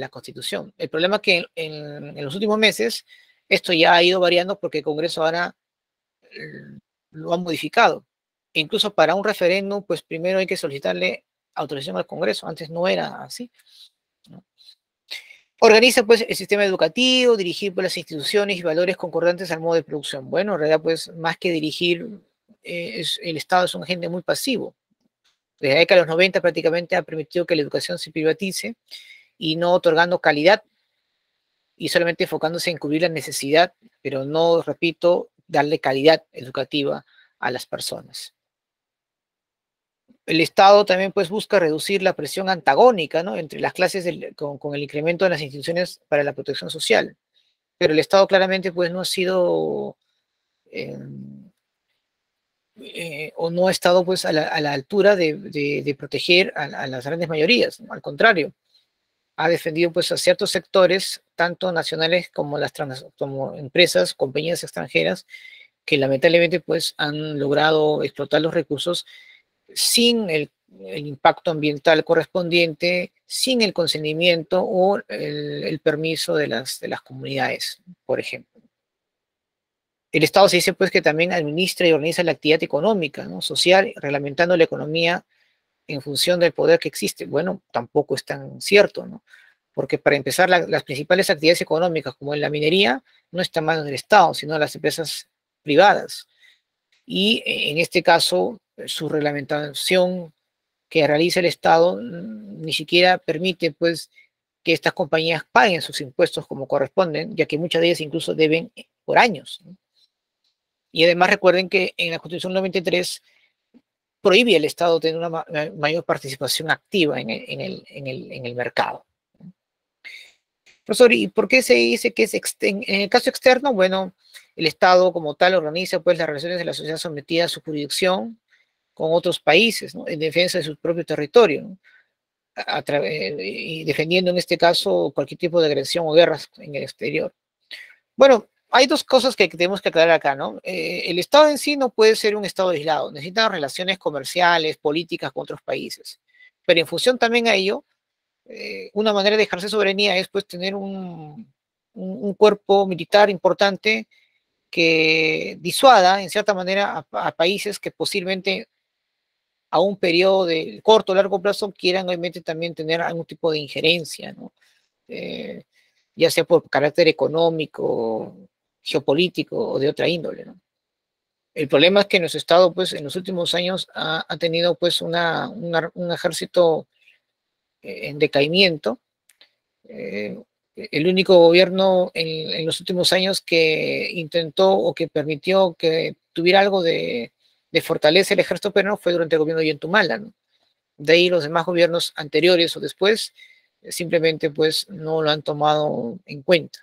Constitución. El problema es que en los últimos meses esto ya ha ido variando porque el Congreso ahora lo ha modificado. E incluso para un referéndum, pues primero hay que solicitarle autorización al Congreso, antes no era así, ¿no? Organiza pues el sistema educativo, dirigir pues, las instituciones y valores concordantes al modo de producción. Bueno, en realidad pues más que dirigir, el Estado es un agente muy pasivo. Desde la década de los 90 prácticamente ha permitido que la educación se privatice y no otorgando calidad y solamente enfocándose en cubrir la necesidad, pero no, repito, darle calidad educativa a las personas. El Estado también pues busca reducir la presión antagónica, ¿no?, entre las clases con el incremento de las instituciones para la protección social. Pero el Estado claramente pues no ha sido o no ha estado pues a la altura de proteger a las grandes mayorías, ¿no? Al contrario, ha defendido pues a ciertos sectores, tanto nacionales como como empresas, compañías extranjeras, que lamentablemente pues han logrado explotar los recursos sin el impacto ambiental correspondiente, sin el consentimiento o el permiso de las comunidades, por ejemplo. El Estado se dice pues que también administra y organiza la actividad económica, ¿no?, social, reglamentando la economía en función del poder que existe. Bueno, tampoco es tan cierto, ¿no? Porque para empezar, las principales actividades económicas, como en la minería, no están en manos del Estado, sino de las empresas privadas. Y en este caso, su reglamentación que realiza el Estado ni siquiera permite, pues, que estas compañías paguen sus impuestos como corresponden, ya que muchas de ellas incluso deben por años, ¿no? Y además recuerden que en la Constitución 93 prohíbe al Estado tener una mayor participación activa en el mercado. Profesor, ¿y por qué se dice que es en el caso externo? Bueno, el Estado como tal organiza pues las relaciones de la sociedad sometida a su jurisdicción con otros países, ¿no?, en defensa de su propio territorio, ¿no?, y defendiendo en este caso cualquier tipo de agresión o guerras en el exterior. Bueno, hay dos cosas que tenemos que aclarar acá, ¿no? El Estado en sí no puede ser un Estado aislado, necesita relaciones comerciales, políticas con otros países, pero en función también a ello, una manera de ejercer soberanía es pues tener un cuerpo militar importante que disuada en cierta manera a países que posiblemente a un periodo de corto o largo plazo quieran obviamente también tener algún tipo de injerencia, ¿no? Ya sea por carácter económico, geopolítico o de otra índole, ¿no? El problema es que nuestro Estado, pues, en los últimos años ha tenido, pues, un ejército en decaimiento. El único gobierno en los últimos años que intentó o que permitió que tuviera algo de fortaleza el ejército peruano fue durante el gobierno de Ollantumala, ¿no? De ahí los demás gobiernos anteriores o después simplemente pues no lo han tomado en cuenta.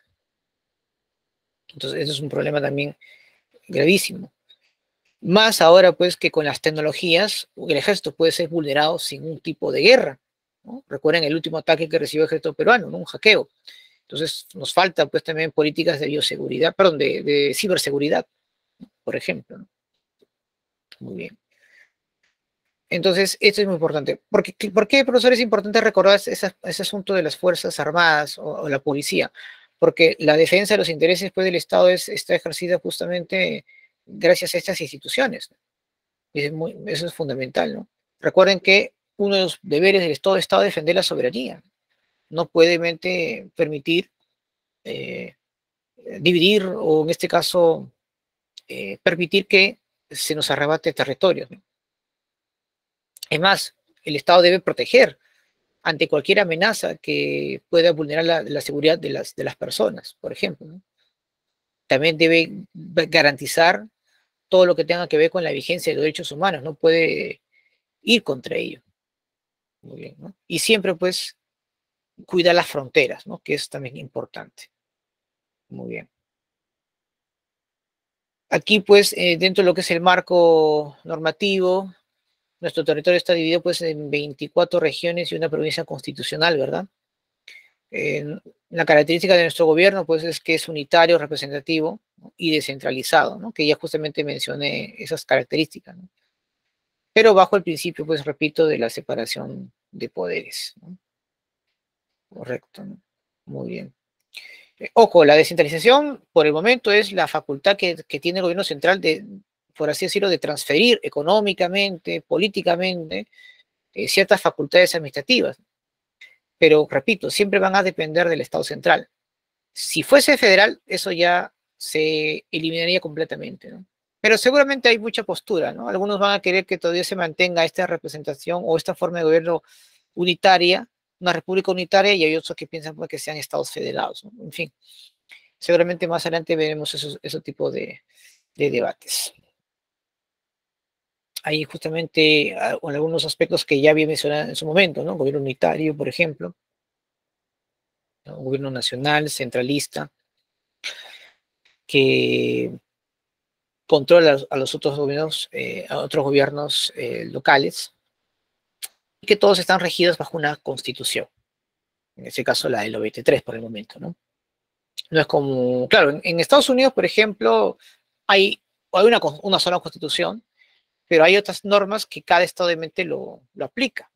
Entonces eso es un problema también gravísimo. Más ahora pues que con las tecnologías el ejército puede ser vulnerado sin un tipo de guerra, ¿no? Recuerden el último ataque que recibió el ejército peruano, ¿no?, un hackeo. Entonces nos falta pues también políticas de bioseguridad, perdón, de ciberseguridad, ¿no?, por ejemplo, ¿no? Muy bien. Entonces, esto es muy importante. ¿Por qué, profesor, es importante recordar ese asunto de las Fuerzas Armadas o la policía? Porque la defensa de los intereses pues, del Estado está ejercida justamente gracias a estas instituciones, ¿no? Y eso es fundamental, ¿no? Recuerden que uno de los deberes del Estado es defender la soberanía. No puede permitir dividir o, en este caso, permitir que se nos arrebate territorios, ¿no? Es más, el Estado debe proteger ante cualquier amenaza que pueda vulnerar la seguridad de las personas, por ejemplo, ¿no? También debe garantizar todo lo que tenga que ver con la vigencia de los derechos humanos, no puede ir contra ello. Muy bien, ¿no? Y siempre, pues, cuidar las fronteras, ¿no?, que es también importante. Muy bien. Aquí, pues, dentro de lo que es el marco normativo, nuestro territorio está dividido pues en 24 regiones y una provincia constitucional, ¿verdad? La característica de nuestro gobierno pues es que es unitario, representativo, ¿no?, y descentralizado, ¿no?, que ya justamente mencioné esas características, ¿no?, pero bajo el principio, pues repito, de la separación de poderes, ¿no? Correcto, ¿no? Muy bien. Ojo, la descentralización por el momento es la facultad que tiene el gobierno central de, por así decirlo, de transferir económicamente, políticamente, ciertas facultades administrativas, pero repito, siempre van a depender del Estado central. Si fuese federal, eso ya se eliminaría completamente, ¿no? Pero seguramente hay mucha postura, ¿no? Algunos van a querer que todavía se mantenga esta representación o esta forma de gobierno unitaria, una república unitaria, y hay otros que piensan pues, que sean estados federados, ¿no? En fin, seguramente más adelante veremos ese tipo de debates. Hay justamente algunos aspectos que ya había mencionado en su momento, ¿no? Gobierno unitario, por ejemplo, ¿no? Gobierno nacional, centralista, que controla a los otros gobiernos locales, y que todos están regidos bajo una constitución. En este caso, la del 93 por el momento, ¿no? No es como, claro, en Estados Unidos, por ejemplo, hay una sola constitución, pero hay otras normas que cada estado obviamente lo aplica.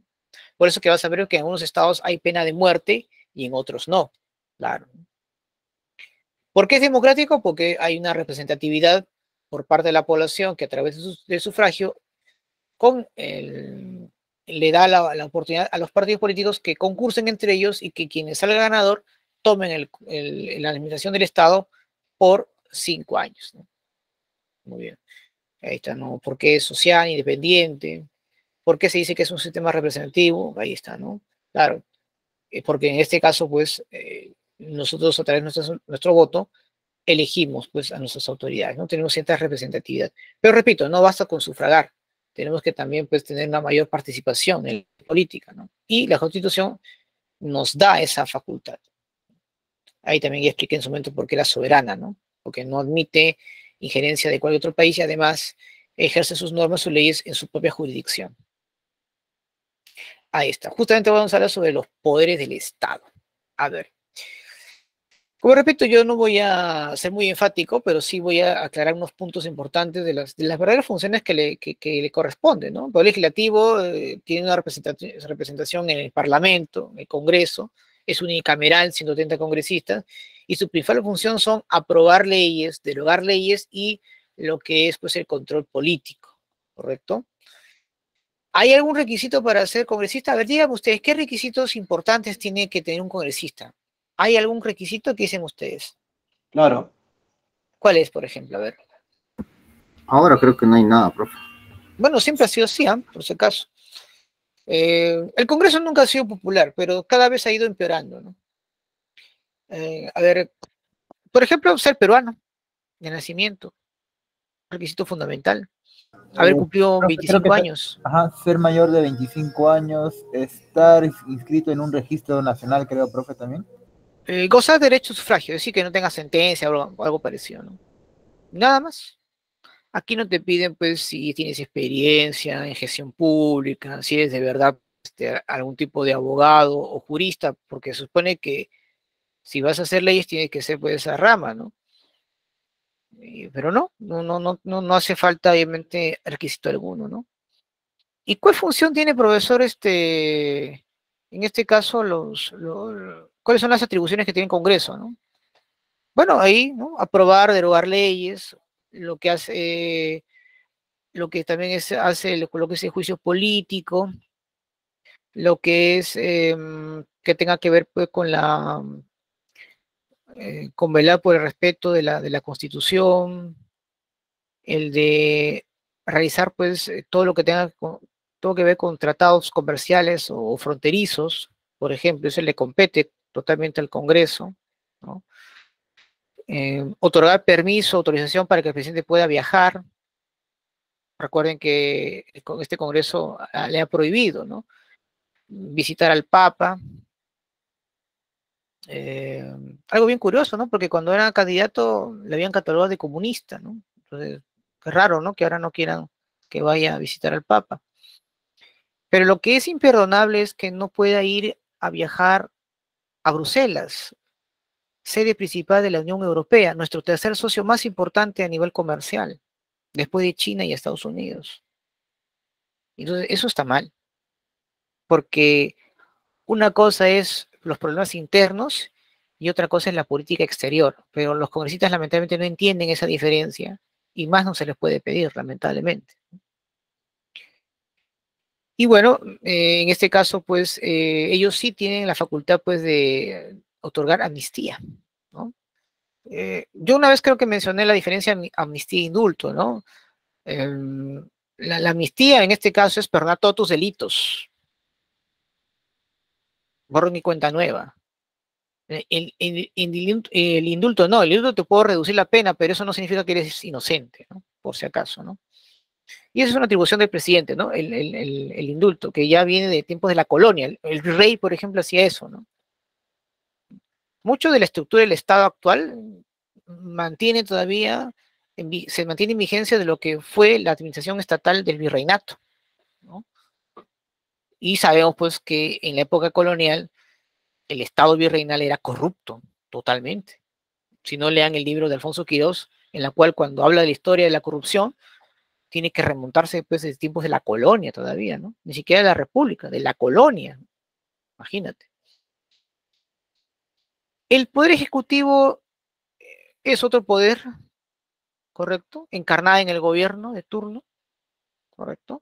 Por eso que vas a ver que en algunos estados hay pena de muerte y en otros no. Claro. ¿Por qué es democrático? Porque hay una representatividad por parte de la población que a través del sufragio le da la oportunidad a los partidos políticos que concursen entre ellos y que quienes salga ganador tomen la administración del Estado por 5 años, ¿no? Muy bien. Ahí está, ¿no? ¿Por qué es social, independiente? ¿Por qué se dice que es un sistema representativo? Ahí está, ¿no? Claro, porque en este caso, pues, nosotros a través de nuestro voto elegimos, pues, a nuestras autoridades, ¿no? Tenemos cierta representatividad. Pero repito, no basta con sufragar. Tenemos que también, pues, tener una mayor participación en la política, ¿no? Y la Constitución nos da esa facultad. Ahí también ya expliqué en su momento por qué era soberana, ¿no? Porque no admite injerencia de cualquier otro país y además ejerce sus normas, sus leyes en su propia jurisdicción. Ahí está. Justamente vamos a hablar sobre los poderes del Estado. A ver. Como repito, yo no voy a ser muy enfático, pero sí voy a aclarar unos puntos importantes de las verdaderas funciones que le corresponden, ¿no? El Poder Legislativo tiene una representación en el Parlamento, en el Congreso, es unicameral, 130 congresistas, y su principal función son aprobar leyes, derogar leyes y lo que es, pues, el control político, ¿correcto? ¿Hay algún requisito para ser congresista? A ver, díganme ustedes, ¿qué requisitos importantes tiene que tener un congresista? ¿Hay algún requisito que dicen ustedes? Claro. ¿Cuál es, por ejemplo? A ver. Ahora creo que no hay nada, profe. Bueno, siempre ha sido así, ¿eh? Por si acaso. El Congreso nunca ha sido popular, pero cada vez ha ido empeorando, ¿no? A ver, por ejemplo, ser peruano de nacimiento, requisito fundamental. Haber cumplido Profe, 25 años. Ajá, ser mayor de 25 años, estar inscrito en un registro nacional, creo, profe, también. Gozar de derecho a sufragio, es decir, que no tenga sentencia o algo parecido, ¿no? Nada más. Aquí no te piden, pues, si tienes experiencia en gestión pública, si eres de verdad algún tipo de abogado o jurista, porque se supone que si vas a hacer leyes tienes que ser, pues, esa rama, ¿no? Pero no hace falta, obviamente, requisito alguno, ¿no? ¿Y cuál función tiene, profesor, en este caso, cuáles son las atribuciones que tiene el Congreso, ¿no? Bueno, ahí, ¿no? Aprobar, derogar leyes, lo que hace, lo que también hace lo que es el juicio político, lo que es que tenga que ver, pues, con velar por el respeto de la Constitución, el de realizar, pues, todo lo que tenga todo que ver con tratados comerciales o fronterizos, por ejemplo, eso le compete totalmente al Congreso, ¿no? Otorgar permiso, autorización para que el presidente pueda viajar. Recuerden que este Congreso le ha prohibido, ¿no? Visitar al Papa. Algo bien curioso, ¿no? Porque cuando era candidato le habían catalogado de comunista, ¿no? Entonces, es raro, ¿no? Que ahora no quieran que vaya a visitar al Papa. Pero lo que es imperdonable es que no pueda ir a viajar a Bruselas, sede principal de la Unión Europea, nuestro tercer socio más importante a nivel comercial, después de China y Estados Unidos. Entonces, eso está mal, porque una cosa es los problemas internos y otra cosa es la política exterior, pero los congresistas lamentablemente no entienden esa diferencia y más no se les puede pedir, lamentablemente. Y bueno, en este caso, pues, ellos sí tienen la facultad, pues, de otorgar amnistía, ¿no? Yo una vez creo que mencioné la diferencia amnistía e indulto, ¿no? La amnistía en este caso es perdonar todos tus delitos, borrón y cuenta nueva. El indulto no, el indulto te puedo reducir la pena, pero eso no significa que eres inocente, ¿no? Por si acaso, ¿no? Y eso es una atribución del presidente, ¿no? El indulto, que ya viene de tiempos de la colonia. El rey, por ejemplo, hacía eso, ¿no? Mucho de la estructura del Estado actual mantiene todavía, se mantiene en vigencia de lo que fue la administración estatal del virreinato, ¿no? Y sabemos, pues, que en la época colonial el Estado virreinal era corrupto totalmente. Si no, lean el libro de Alfonso Quirós, en la cual cuando habla de la historia de la corrupción, tiene que remontarse pues desde tiempos de la colonia todavía, ¿no? Ni siquiera de la república, de la colonia, imagínate. El poder ejecutivo es otro poder, ¿correcto? Encarnada en el gobierno de turno, ¿correcto?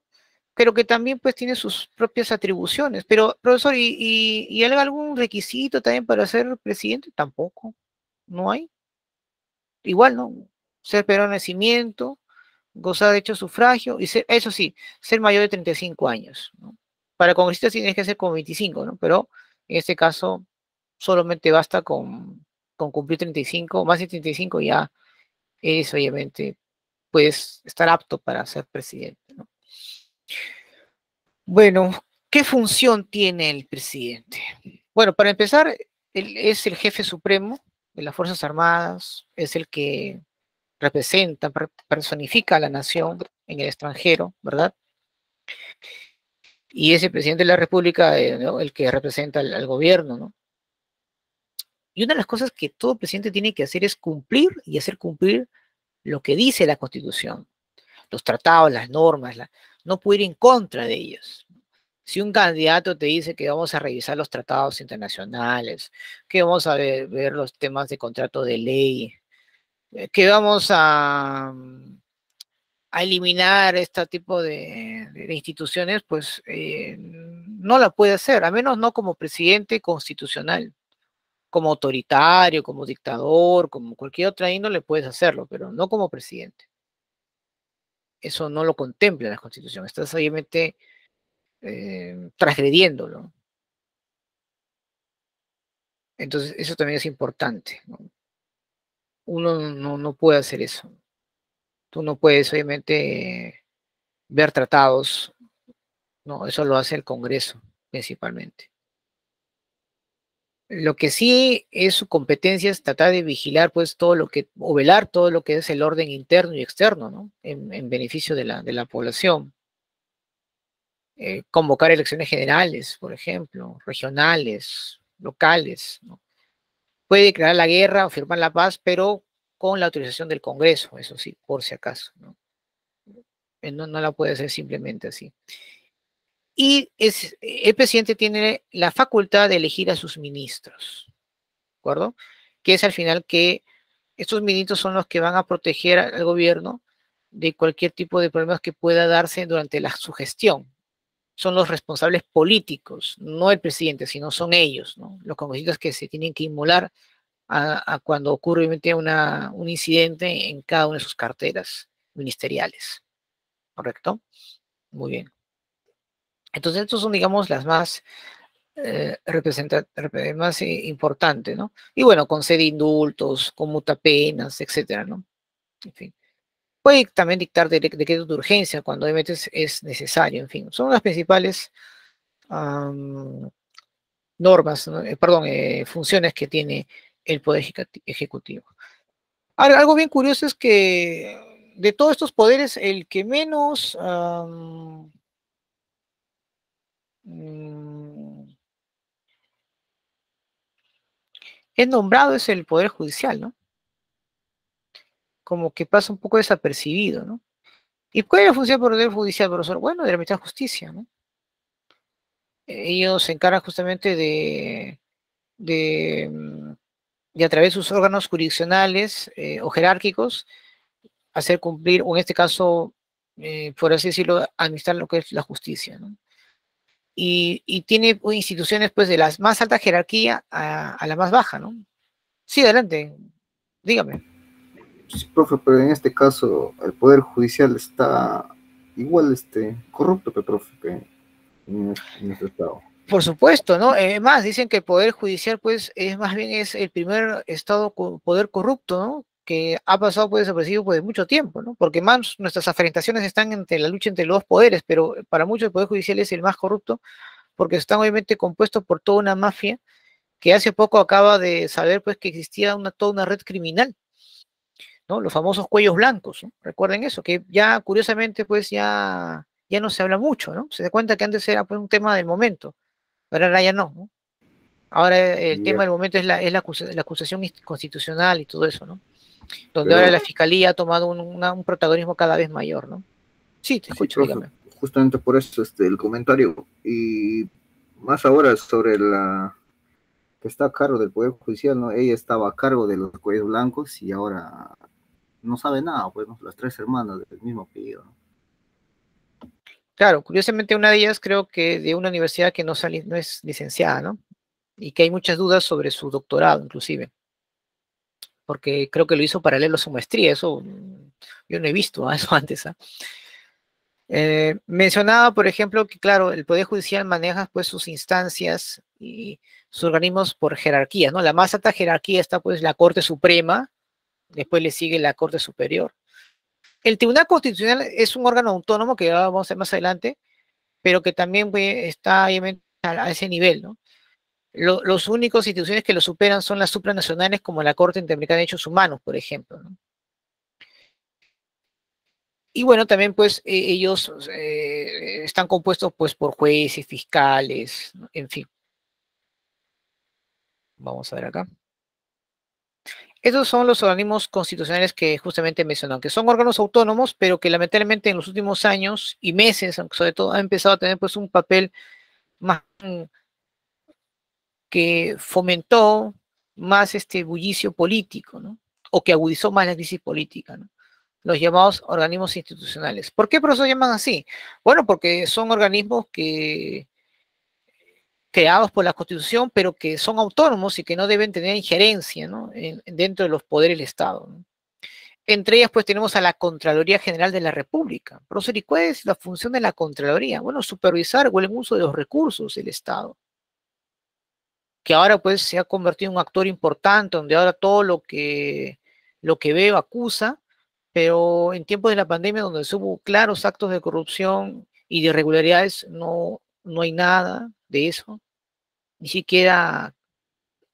Pero que también pues tiene sus propias atribuciones. Pero, profesor, ¿y hay algún requisito también para ser presidente? Tampoco, no hay. Igual, ¿no? Ser peruano de nacimiento, gozar de hecho sufragio, y ser, eso sí, ser mayor de 35 años, ¿no? Para congresistas tienes que ser como 25, ¿no? Pero en este caso solamente basta con cumplir 35, más de 35 ya eres obviamente, puedes estar apto para ser presidente, ¿no? Bueno, ¿qué función tiene el presidente? Bueno, para empezar, él es el jefe supremo de las Fuerzas Armadas, es el que representa, personifica a la nación en el extranjero, ¿verdad? Y es el presidente de la República, ¿no? El que representa al gobierno, ¿no? Y una de las cosas que todo presidente tiene que hacer es cumplir y hacer cumplir lo que dice la Constitución, los tratados, las normas, no puede ir en contra de ellos. Si un candidato te dice que vamos a revisar los tratados internacionales, que vamos a ver los temas de contrato de ley, que vamos a eliminar este tipo de instituciones, pues no la puede hacer, a menos no como presidente constitucional, como autoritario, como dictador, como cualquier otra índole puedes hacerlo, pero no como presidente. Eso no lo contempla la Constitución, estás obviamente transgrediéndolo. Entonces, eso también es importante, ¿no? Uno no puede hacer eso. Tú no puedes, obviamente, ver tratados, no, eso lo hace el Congreso, principalmente. Lo que sí es su competencia es tratar de vigilar, pues, todo lo que, o velar todo lo que es el orden interno y externo, ¿no? En beneficio de la población. Convocar elecciones generales, por ejemplo, regionales, locales, ¿no? Puede declarar la guerra o firmar la paz, pero con la autorización del Congreso, eso sí, por si acaso, ¿no? No la puede hacer simplemente así. Y el presidente tiene la facultad de elegir a sus ministros, ¿de acuerdo? Que es al final que estos ministros son los que van a proteger al gobierno de cualquier tipo de problemas que pueda darse durante su gestión. Son los responsables políticos, no el presidente, sino son ellos, ¿no? Los congresistas que se tienen que inmolar a cuando ocurre un incidente en cada una de sus carteras ministeriales, ¿correcto? Muy bien. Entonces, estos son, digamos, las más más importantes, ¿no? Y bueno, concede indultos, conmuta penas, etcétera, ¿no? En fin. Puede también dictar decretos de urgencia cuando obviamente es necesario, en fin. Son las principales normas, ¿no? Funciones que tiene el Poder Ejecutivo. Ahora, algo bien curioso es que de todos estos poderes, el que menos es nombrado es el Poder Judicial, ¿no? Como que pasa un poco desapercibido, ¿no? ¿Y cuál es la función del Poder Judicial, profesor? Bueno, de la mitad de justicia, ¿no? Ellos se encargan justamente de a través de sus órganos jurisdiccionales o jerárquicos, hacer cumplir, o en este caso, por así decirlo, administrar lo que es la justicia, ¿no? y tiene pues, instituciones pues de la más alta jerarquía a la más baja, ¿no? Sí, adelante, dígame. Sí, profe, pero en este caso el Poder Judicial está igual corrupto que, profe, que en nuestro estado. Por supuesto, ¿no? Más, dicen que el Poder Judicial, pues, es más bien es el primer estado poder corrupto, ¿no? Que ha pasado pues desapercibido pues, de mucho tiempo, ¿no? Porque más nuestras afrentaciones están entre la lucha entre los dos poderes, pero para muchos el Poder Judicial es el más corrupto porque están obviamente compuestos por toda una mafia que hace poco acaba de saber pues que existía toda una red criminal, ¿no? Los famosos cuellos blancos, ¿no? Recuerden eso, que ya curiosamente pues ya no se habla mucho, ¿no? Se da cuenta que antes era pues un tema del momento, pero ahora ya no, ¿no? Ahora el Ya, tema del momento es la acusación constitucional y todo eso, ¿no? Donde ahora pero la fiscalía ha tomado un protagonismo cada vez mayor, ¿no? Sí, te sí, escucho, profe, dígame. justamente por eso el comentario. Y más ahora sobre la que está a cargo del Poder Judicial, ¿no? Ella estaba a cargo de los cuellos blancos y ahora no sabe nada, pues, ¿no? Las tres hermanas del mismo apellido, ¿no? Claro, curiosamente una de ellas creo que de una universidad que no es licenciada, ¿no? Y que hay muchas dudas sobre su doctorado, inclusive, porque creo que lo hizo paralelo a su maestría, eso yo no he visto eso antes, ¿ah? Mencionaba, por ejemplo, que claro, el Poder Judicial maneja pues sus instancias y sus organismos por jerarquía, ¿no? La más alta jerarquía está pues la Corte Suprema, después le sigue la Corte Superior. El Tribunal Constitucional es un órgano autónomo que ya vamos a ver más adelante, pero que también pues, está obviamente a ese nivel, ¿no? Los únicos instituciones que lo superan son las supranacionales como la Corte Interamericana de Derechos Humanos, por ejemplo, ¿no? Y bueno, también pues ellos están compuestos pues por jueces, fiscales, ¿no? En fin, vamos a ver acá. Estos son los organismos constitucionales que justamente mencionan, que son órganos autónomos, pero que lamentablemente en los últimos años y meses, aunque sobre todo, han empezado a tener pues un papel más que fomentó más este bullicio político, ¿no? O que agudizó más la crisis política, ¿no? Los llamados organismos institucionales. ¿Por qué por eso llaman así? Bueno, porque son organismos que creados por la Constitución, pero que son autónomos y que no deben tener injerencia, ¿no? Dentro de los poderes del Estado, ¿no? Entre ellas, pues tenemos a la Contraloría General de la República. Profesor, ¿y cuál es la función de la Contraloría? Bueno, supervisar el uso de los recursos del Estado, que ahora pues se ha convertido en un actor importante, donde ahora todo lo que veo acusa, pero en tiempos de la pandemia, donde hubo claros actos de corrupción y de irregularidades, no hay nada de eso, ni siquiera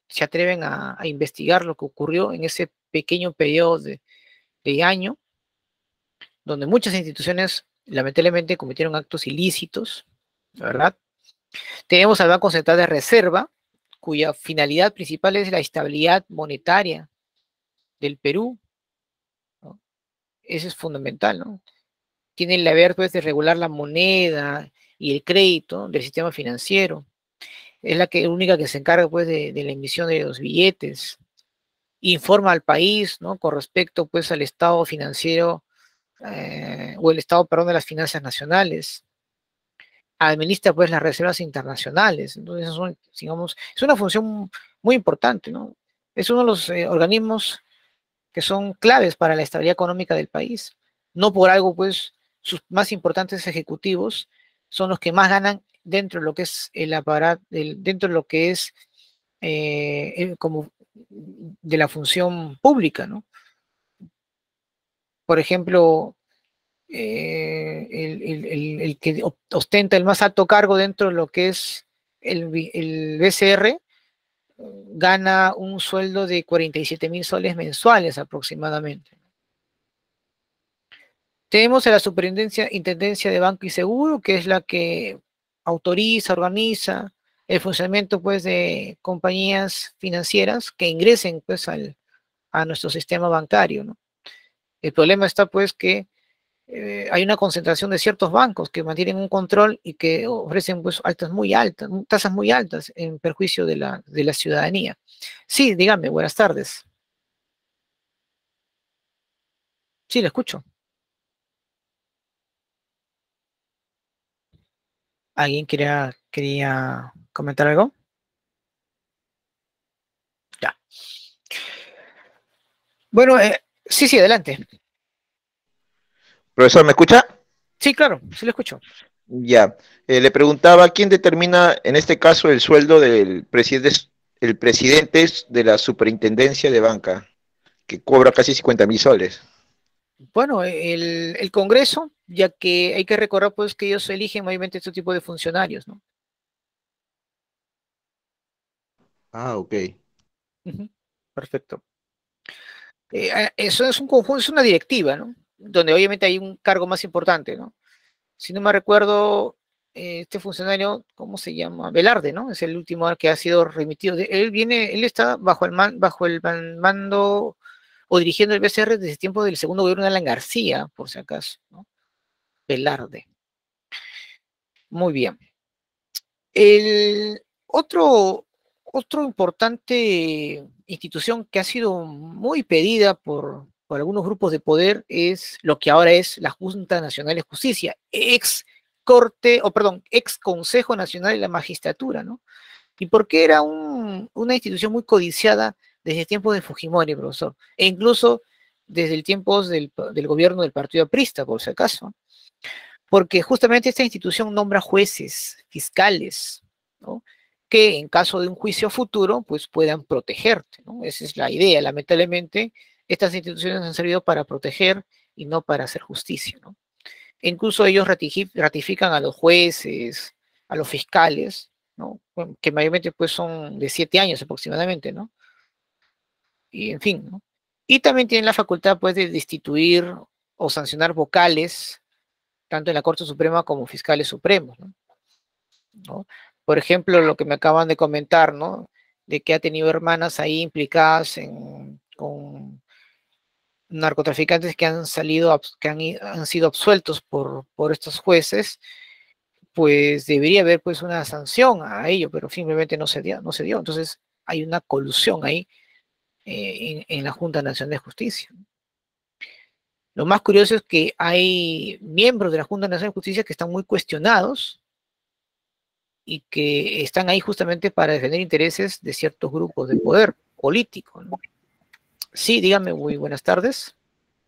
se atreven a investigar lo que ocurrió en ese pequeño periodo de año, donde muchas instituciones lamentablemente cometieron actos ilícitos, ¿verdad? Tenemos al Banco Central de Reserva, cuya finalidad principal es la estabilidad monetaria del Perú, ¿no? Eso es fundamental, ¿no? Tiene el deber pues, de regular la moneda y el crédito del sistema financiero. Es la única que se encarga pues, de la emisión de los billetes. Informa al país, ¿no? Con respecto pues, al estado financiero o el estado, perdón, de las finanzas nacionales. Administra pues las reservas internacionales. Entonces, digamos, es una función muy importante, ¿no? Es uno de los organismos que son claves para la estabilidad económica del país. No por algo, pues, sus más importantes ejecutivos son los que más ganan dentro de lo que es el aparato, dentro de lo que es como de la función pública, ¿no? Por ejemplo, el que ostenta el más alto cargo dentro de lo que es el BCR gana un sueldo de 47.000 soles mensuales aproximadamente. Tenemos a la Superintendencia de Banco y Seguro, que es la que autoriza, organiza el funcionamiento pues, de compañías financieras que ingresen pues, a nuestro sistema bancario, ¿no? El problema está pues que hay una concentración de ciertos bancos que mantienen un control y que ofrecen pues, tasas muy altas en perjuicio de la ciudadanía. Sí, dígame, buenas tardes. Sí, le escucho. ¿Alguien quería comentar algo? Ya. Bueno, sí, adelante. Profesor, ¿me escucha? Sí, claro, sí lo escucho. Ya. Le preguntaba quién determina en este caso el sueldo del el presidente de la superintendencia de banca, que cobra casi 50.000 soles. Bueno, el Congreso, ya que hay que recordar pues que ellos eligen mayormente este tipo de funcionarios, ¿no? Ah, ok. Ujú. Perfecto. Eso es un conjunto, es una directiva, ¿no? Donde obviamente hay un cargo más importante, ¿no? Si no me recuerdo, este funcionario, ¿cómo se llama? Velarde, ¿no? Es el último que ha sido remitido. Él está bajo el mando o dirigiendo el BCR desde el tiempo del segundo gobierno de Alan García, por si acaso, ¿no? Velarde. Muy bien. El otro importante institución que ha sido muy pedida por algunos grupos de poder es lo que ahora es la Junta Nacional de Justicia, ex Corte, o perdón, ex Consejo Nacional de la Magistratura, ¿no? ¿Y por qué era una institución muy codiciada desde el tiempo de Fujimori, profesor? E incluso desde el tiempo del gobierno del Partido Aprista, por si acaso. Porque justamente esta institución nombra jueces, fiscales, ¿no? Que en caso de un juicio futuro, pues puedan protegerte, ¿no? Esa es la idea. Lamentablemente, estas instituciones han servido para proteger y no para hacer justicia, ¿no? E incluso ellos ratifican a los jueces, a los fiscales, ¿no? Bueno, que mayormente pues son de 7 años aproximadamente, ¿no? Y en fin, ¿no? Y también tienen la facultad pues de destituir o sancionar vocales tanto en la Corte Suprema como fiscales supremos, ¿no? ¿No? Por ejemplo, lo que me acaban de comentar, ¿no? De que ha tenido hermanas ahí implicadas con narcotraficantes que han salido, han sido absueltos por estos jueces, pues debería haber pues una sanción a ello, pero simplemente no se dio. Entonces hay una colusión ahí en la Junta Nacional de Justicia. Lo más curioso es que hay miembros de la Junta Nacional de Justicia que están muy cuestionados y que están ahí justamente para defender intereses de ciertos grupos de poder político, ¿no? Sí, dígame, muy buenas tardes.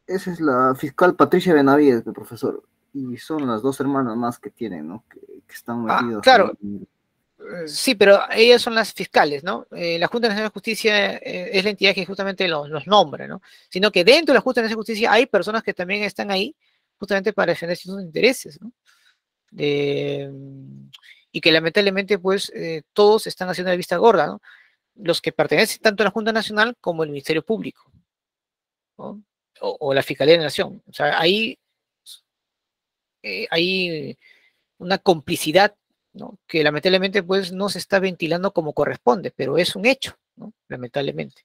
Esa es la fiscal Patricia Benavides, profesor. Y son las dos hermanas más que tienen, ¿no? Que están metidos Claro, ahí. sí, pero ellas son las fiscales, ¿no? La Junta Nacional de Justicia es la entidad que justamente los nombra, ¿no? Sino que dentro de la Junta Nacional de Justicia hay personas que también están ahí justamente para defender sus intereses, ¿no? De, y que lamentablemente, pues, todos están haciendo la vista gorda, ¿no? Los que pertenecen tanto a la Junta Nacional como el Ministerio Público, ¿no? O la Fiscalía de la Nación. O sea, ahí hay una complicidad, ¿no? Que lamentablemente pues no se está ventilando como corresponde, pero es un hecho, ¿no? Lamentablemente.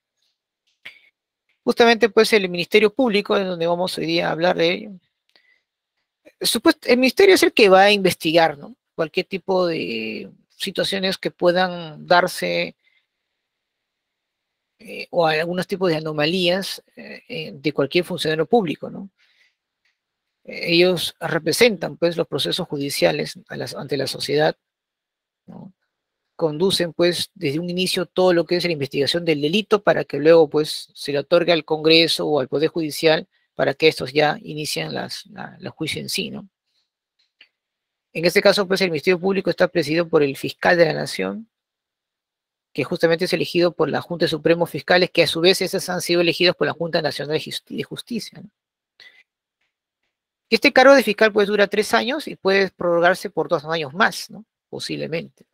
Justamente pues el Ministerio Público, en donde vamos hoy día a hablar de ello, el Ministerio es el que va a investigar, ¿no? Cualquier tipo de situaciones que puedan darse o algunos tipos de anomalías de cualquier funcionario público, ¿no? Ellos representan pues los procesos judiciales ante la sociedad, ¿no? Conducen pues desde un inicio todo lo que es la investigación del delito para que luego pues se le otorgue al Congreso o al Poder Judicial para que estos ya inician la juicio en sí, ¿no? En este caso pues el Ministerio Público está presidido por el fiscal de la Nación, que justamente es elegido por la Junta de Supremos Fiscales, que a su vez esas han sido elegidos por la Junta Nacional de Justicia, ¿no? Este cargo de fiscal pues dura 3 años y puede prorrogarse por 2 años más, ¿no? Posiblemente.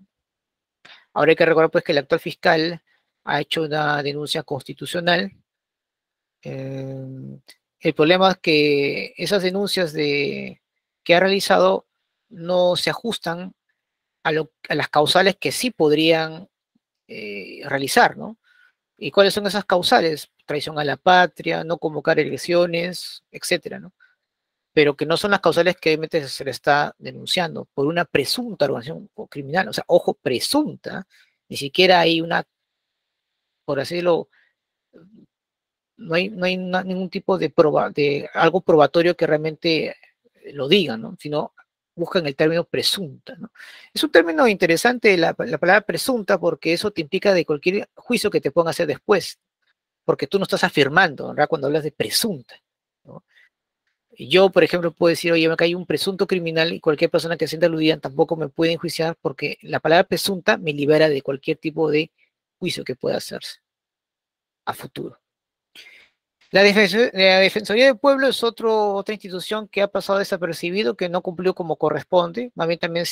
Ahora hay que recordar pues que el actual fiscal ha hecho una denuncia constitucional. El problema es que esas denuncias que ha realizado no se ajustan a las causales que sí podrían realizar, ¿no? ¿Y cuáles son esas causales? Traición a la patria, no convocar elecciones, etcétera, ¿no? Pero que no son las causales que obviamente se le está denunciando por una presunta organización criminal, o sea, ojo, presunta, ni siquiera hay una, por así decirlo, no hay ningún tipo de algo probatorio que realmente lo diga, ¿no? Sino buscan el término presunta, ¿no? Es un término interesante la palabra presunta porque eso te implica de cualquier juicio que te pongan a hacer después, porque tú no estás afirmando, ¿verdad? Cuando hablas de presunta, ¿no? Yo, por ejemplo, puedo decir, oye, acá hay un presunto criminal y cualquier persona que se sienta aludida tampoco me puede enjuiciar porque la palabra presunta me libera de cualquier tipo de juicio que pueda hacerse a futuro. La Defensoría del Pueblo es otra institución que ha pasado desapercibido, que no cumplió como corresponde, más bien también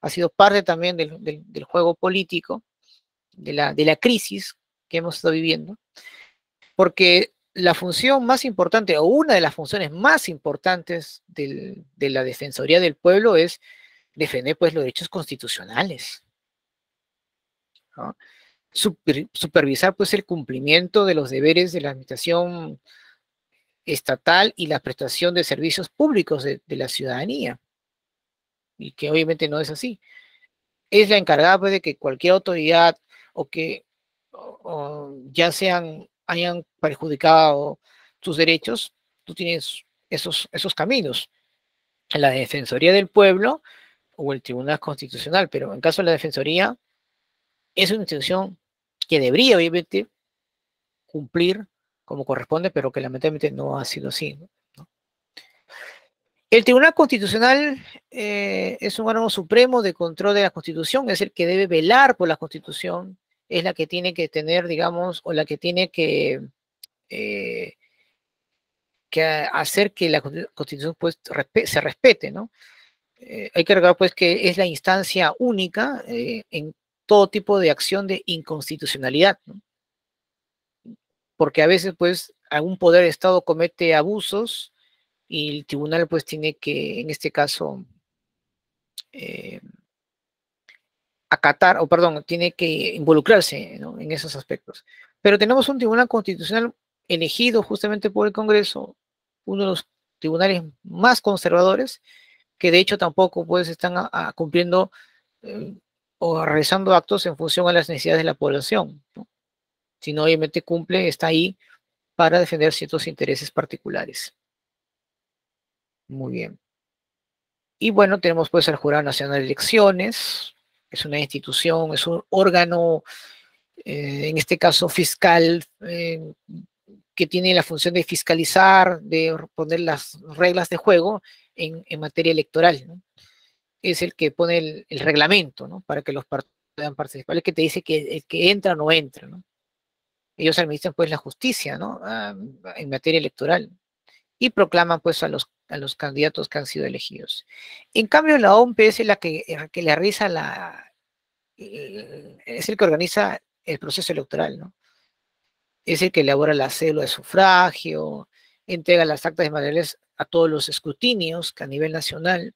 ha sido parte también del juego político, de la crisis que hemos estado viviendo, porque la función más importante, o una de las funciones más importantes de la Defensoría del Pueblo es defender pues los derechos constitucionales, ¿no? Supervisar pues el cumplimiento de los deberes de la administración estatal y la prestación de servicios públicos de la ciudadanía, y que obviamente no es así. Es la encargada pues, de que cualquier autoridad o que ya hayan perjudicado tus derechos, tú tienes esos caminos. La Defensoría del Pueblo o el Tribunal Constitucional, pero en caso de la Defensoría, es una institución que debería obviamente cumplir como corresponde, pero que lamentablemente no ha sido así, ¿no? El Tribunal Constitucional es un órgano supremo de control de la Constitución, es el que debe velar por la Constitución, es la que tiene que tener, digamos, o la que tiene que hacer que la Constitución pues, se respete, ¿no? Hay que recordar pues que es la instancia única en todo tipo de acción de inconstitucionalidad, ¿no? Porque a veces pues algún poder de Estado comete abusos y el tribunal pues tiene que, en este caso, tiene que involucrarse, ¿no? En esos aspectos. Pero tenemos un tribunal constitucional elegido justamente por el Congreso, uno de los tribunales más conservadores, que de hecho tampoco pues están cumpliendo o realizando actos en función a las necesidades de la población, ¿no? Sino obviamente cumple, está ahí para defender ciertos intereses particulares. Muy bien. Y bueno, tenemos pues al Jurado Nacional de Elecciones, es una institución, es un órgano, en este caso fiscal, que tiene la función de fiscalizar, de poner las reglas de juego en materia electoral, ¿no? Es el que pone el reglamento, ¿no? Para que los partidos puedan participar, el que te dice que el que entra o no entra, ¿no? Ellos administran pues la justicia, ¿no? En materia electoral y proclaman pues a los candidatos que han sido elegidos. En cambio, la OMP es la que le realiza es el que organiza el proceso electoral, ¿no? Es el que elabora la cédula de sufragio, entrega las actas de materiales a todos los escrutinios que a nivel nacional,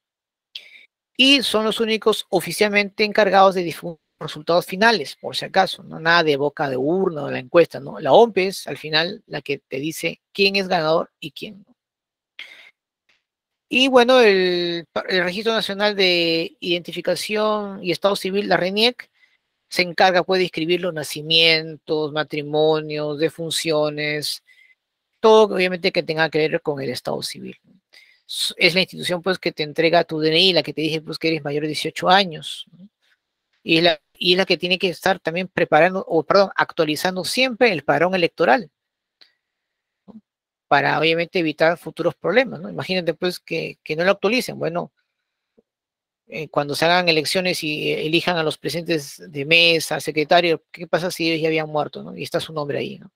y son los únicos oficialmente encargados de difundir resultados finales, por si acaso, ¿no? Nada de boca de urna o de la encuesta, ¿no? La OMP es al final la que te dice quién es ganador y quién no. Y bueno, el Registro Nacional de Identificación y Estado Civil, la RENIEC, se encarga pues de inscribir los nacimientos, matrimonios, defunciones, todo obviamente que tenga que ver con el Estado Civil. Es la institución pues que te entrega tu DNI, la que te dice pues que eres mayor de 18 años, ¿no? Y es la que tiene que estar también actualizando siempre el padrón electoral, ¿no? Para obviamente evitar futuros problemas, ¿no? Imagínate pues que no lo actualicen. Bueno, cuando se hagan elecciones y elijan a los presidentes de mesa, secretario, ¿qué pasa si ellos ya habían muerto, ¿no? Y está su nombre ahí, ¿no?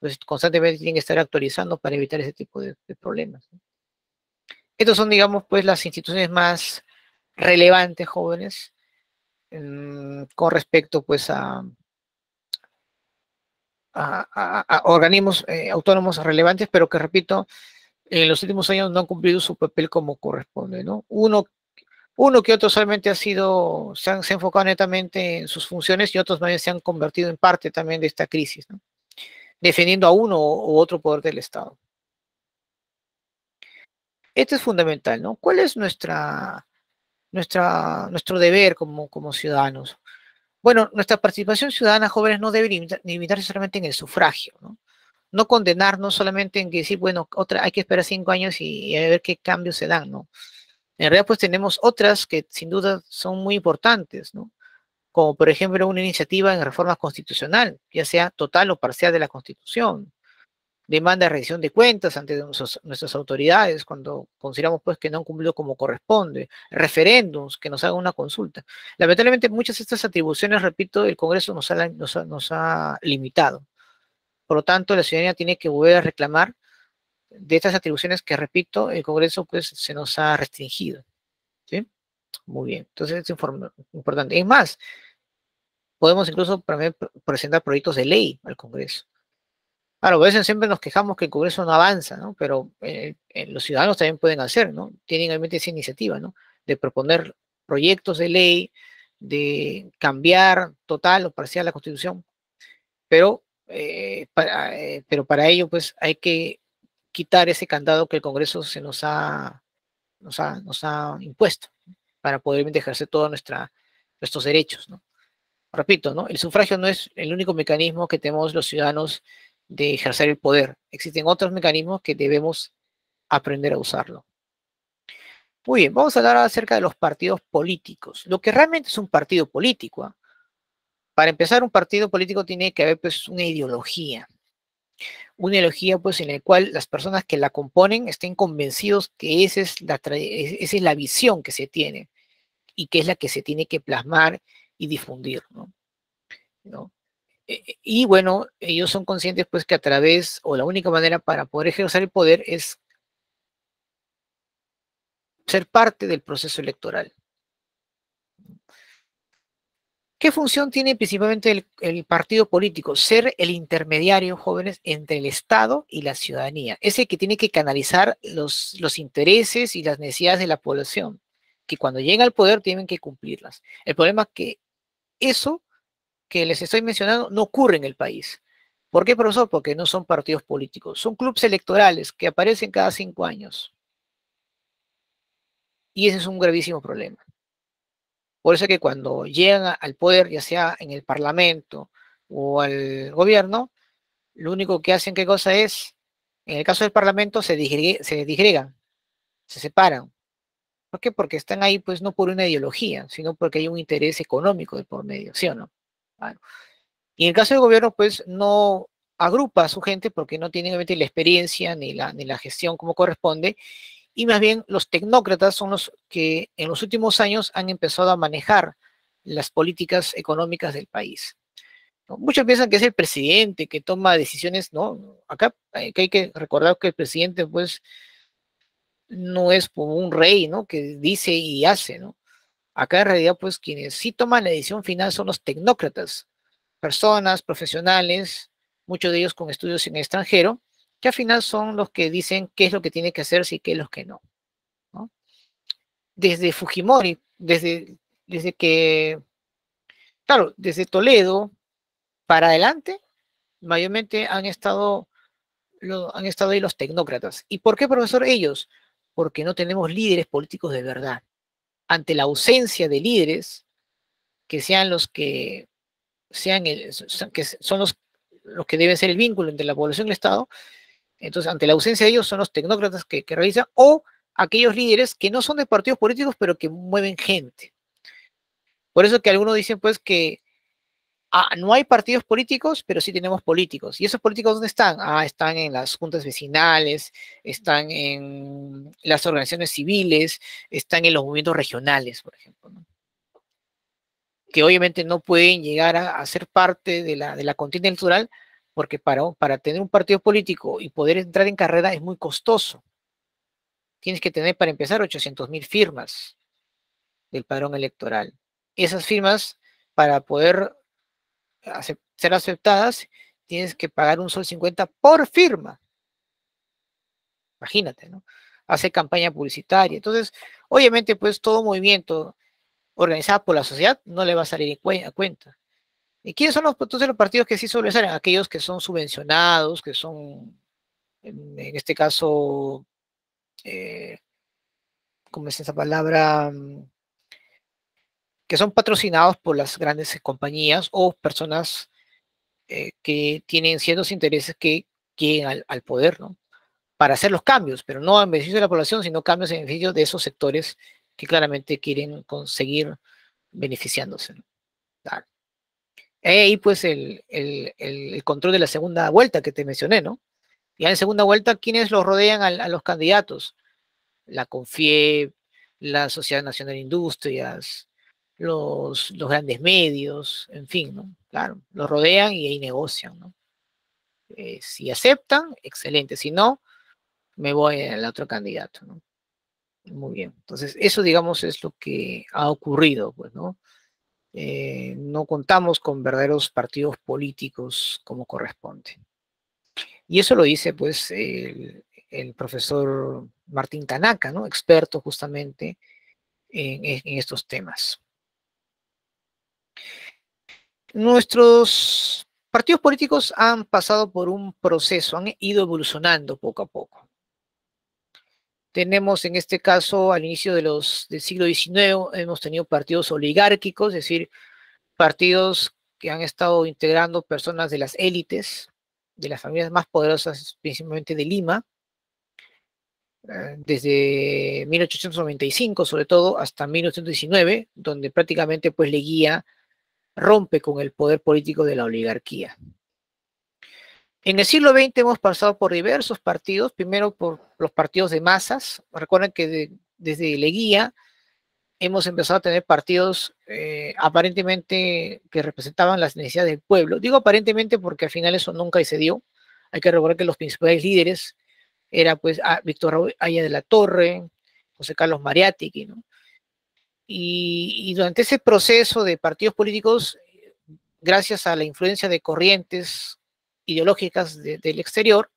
Entonces constantemente tienen que estar actualizando para evitar ese tipo de problemas, ¿no? Estos son, digamos, pues las instituciones más relevantes, jóvenes, con respecto pues a organismos autónomos relevantes, pero que, repito, en los últimos años no han cumplido su papel como corresponde, ¿no? Uno que otro solamente se ha enfocado netamente en sus funciones y otros más bien se han convertido en parte también de esta crisis, ¿no? Defendiendo a uno u otro poder del Estado. Esto es fundamental, ¿no? ¿Cuál es nuestro deber como ciudadanos? Bueno, nuestra participación ciudadana, jóvenes, no debe limitarse solamente en el sufragio, ¿no? No condenarnos solamente en que sí, bueno, hay que esperar 5 años y a ver qué cambios se dan, ¿no? En realidad, pues tenemos otras que sin duda son muy importantes, ¿no? Como por ejemplo una iniciativa en reforma constitucional, ya sea total o parcial de la Constitución, demanda de rendición de cuentas ante nuestras autoridades cuando consideramos pues que no han cumplido como corresponde, referéndums, que nos hagan una consulta. Lamentablemente muchas de estas atribuciones, repito, el Congreso nos ha limitado. Por lo tanto, la ciudadanía tiene que volver a reclamar de estas atribuciones que, repito, el Congreso pues se nos ha restringido. ¿Sí? Muy bien. Entonces es importante. Es más, podemos incluso presentar proyectos de ley al Congreso. Claro, a veces siempre nos quejamos que el Congreso no avanza, ¿no? Pero los ciudadanos también pueden hacer, ¿no? Tienen realmente esa iniciativa, ¿no? De proponer proyectos de ley, de cambiar total o parcial la Constitución, pero para ello, pues, hay que quitar ese candado que el Congreso nos ha impuesto para poder ejercer todos nuestros derechos, ¿no? Repito, ¿no? El sufragio no es el único mecanismo que tenemos los ciudadanos de ejercer el poder. Existen otros mecanismos que debemos aprender a usarlo. Muy bien, vamos a hablar acerca de los partidos políticos. Lo que realmente es un partido político, ¿eh? Para empezar, un partido político tiene que haber pues una ideología pues en la cual las personas que la componen estén convencidos que esa es la visión que se tiene y que es la que se tiene que plasmar y difundir, ¿no? Y bueno, ellos son conscientes pues que a través, o la única manera para poder ejercer el poder es ser parte del proceso electoral. ¿Qué función tiene principalmente el partido político? Ser el intermediario, jóvenes, entre el Estado y la ciudadanía. Es el que tiene que canalizar los intereses y las necesidades de la población, que cuando llega al poder tienen que cumplirlas. El problema es que eso que les estoy mencionando no ocurre en el país. ¿Por qué, profesor? Porque no son partidos políticos, son clubes electorales que aparecen cada 5 años. Y ese es un gravísimo problema. Por eso es que cuando llegan al poder, ya sea en el Parlamento o al gobierno, lo único que hacen, ¿qué cosa es? En el caso del Parlamento se disgregan, se separan. ¿Por qué? Porque están ahí, pues, no por una ideología, sino porque hay un interés económico de por medio, ¿sí o no? Bueno. Y en el caso del gobierno, pues, no agrupa a su gente porque no tienen obviamente la experiencia ni la gestión como corresponde, y más bien los tecnócratas son los que en los últimos años han empezado a manejar las políticas económicas del país, ¿no? Muchos piensan que es el presidente que toma decisiones, ¿no? Acá hay que recordar que el presidente, pues, no es como un rey, ¿no? Que dice y hace, ¿no? Acá en realidad, pues, quienes sí toman la decisión final son los tecnócratas, personas, profesionales, muchos de ellos con estudios en el extranjero, que al final son los que dicen qué es lo que tiene que hacerse y qué es lo que no, ¿no? Desde Fujimori, desde que, claro, desde Toledo para adelante, mayormente han estado ahí los tecnócratas. ¿Y por qué, profesor, ellos? Porque no tenemos líderes políticos de verdad. Ante la ausencia de líderes, que sean los que son los que deben ser el vínculo entre la población y el Estado, entonces ante la ausencia de ellos son los tecnócratas que realizan, o aquellos líderes que no son de partidos políticos, pero que mueven gente. Por eso que algunos dicen pues que no hay partidos políticos, pero sí tenemos políticos. ¿Y esos políticos dónde están? Están en las juntas vecinales, están en las organizaciones civiles, están en los movimientos regionales, por ejemplo, ¿no? Que obviamente no pueden llegar a ser parte de la contienda electoral, porque para tener un partido político y poder entrar en carrera es muy costoso. Tienes que tener, para empezar, 800,000 firmas del padrón electoral. Esas firmas, para poder ser aceptadas, tienes que pagar un sol 50 por firma. Imagínate, ¿no? Hace campaña publicitaria. Entonces, obviamente, pues todo movimiento organizado por la sociedad no le va a salir a cuenta. ¿Y quiénes son entonces los partidos que sí sobresalen? Aquellos que son subvencionados, que son, en este caso, ¿cómo es esa palabra? Que son patrocinados por las grandes compañías o personas que tienen ciertos intereses que lleguen al poder, ¿no? para hacer los cambios, pero no en beneficio de la población, sino cambios en beneficio de esos sectores que claramente quieren conseguir beneficiándose, ¿no? Claro. Ahí pues el control de la segunda vuelta que te mencioné, ¿no? Ya en segunda vuelta, ¿quiénes los rodean a los candidatos? La CONFIEP, la Sociedad Nacional de Industrias, los grandes medios, en fin, ¿no? Claro, los rodean y ahí negocian, ¿no? Si aceptan, excelente. Si no, me voy al otro candidato, ¿no? Muy bien. Entonces, eso, digamos, es lo que ha ocurrido, pues, ¿no? No contamos con verdaderos partidos políticos como corresponde. Y eso lo dice, pues, el profesor Martín Tanaka, ¿no? Experto justamente en estos temas. Nuestros partidos políticos han pasado por un proceso, han ido evolucionando poco a poco. Tenemos en este caso, al inicio del siglo XIX, hemos tenido partidos oligárquicos, es decir, partidos que han estado integrando personas de las élites, de las familias más poderosas, principalmente de Lima, desde 1895 sobre todo hasta 1919, donde prácticamente pues Leguía rompe con el poder político de la oligarquía. En el siglo XX hemos pasado por diversos partidos, primero por los partidos de masas. Recuerden que desde Leguía hemos empezado a tener partidos aparentemente que representaban las necesidades del pueblo. Digo aparentemente porque al final eso nunca se dio. Hay que recordar que los principales líderes era pues Víctor Raúl Haya de la Torre, José Carlos Mariátegui, ¿no? Y durante ese proceso de partidos políticos, gracias a la influencia de corrientes ideológicas del exterior,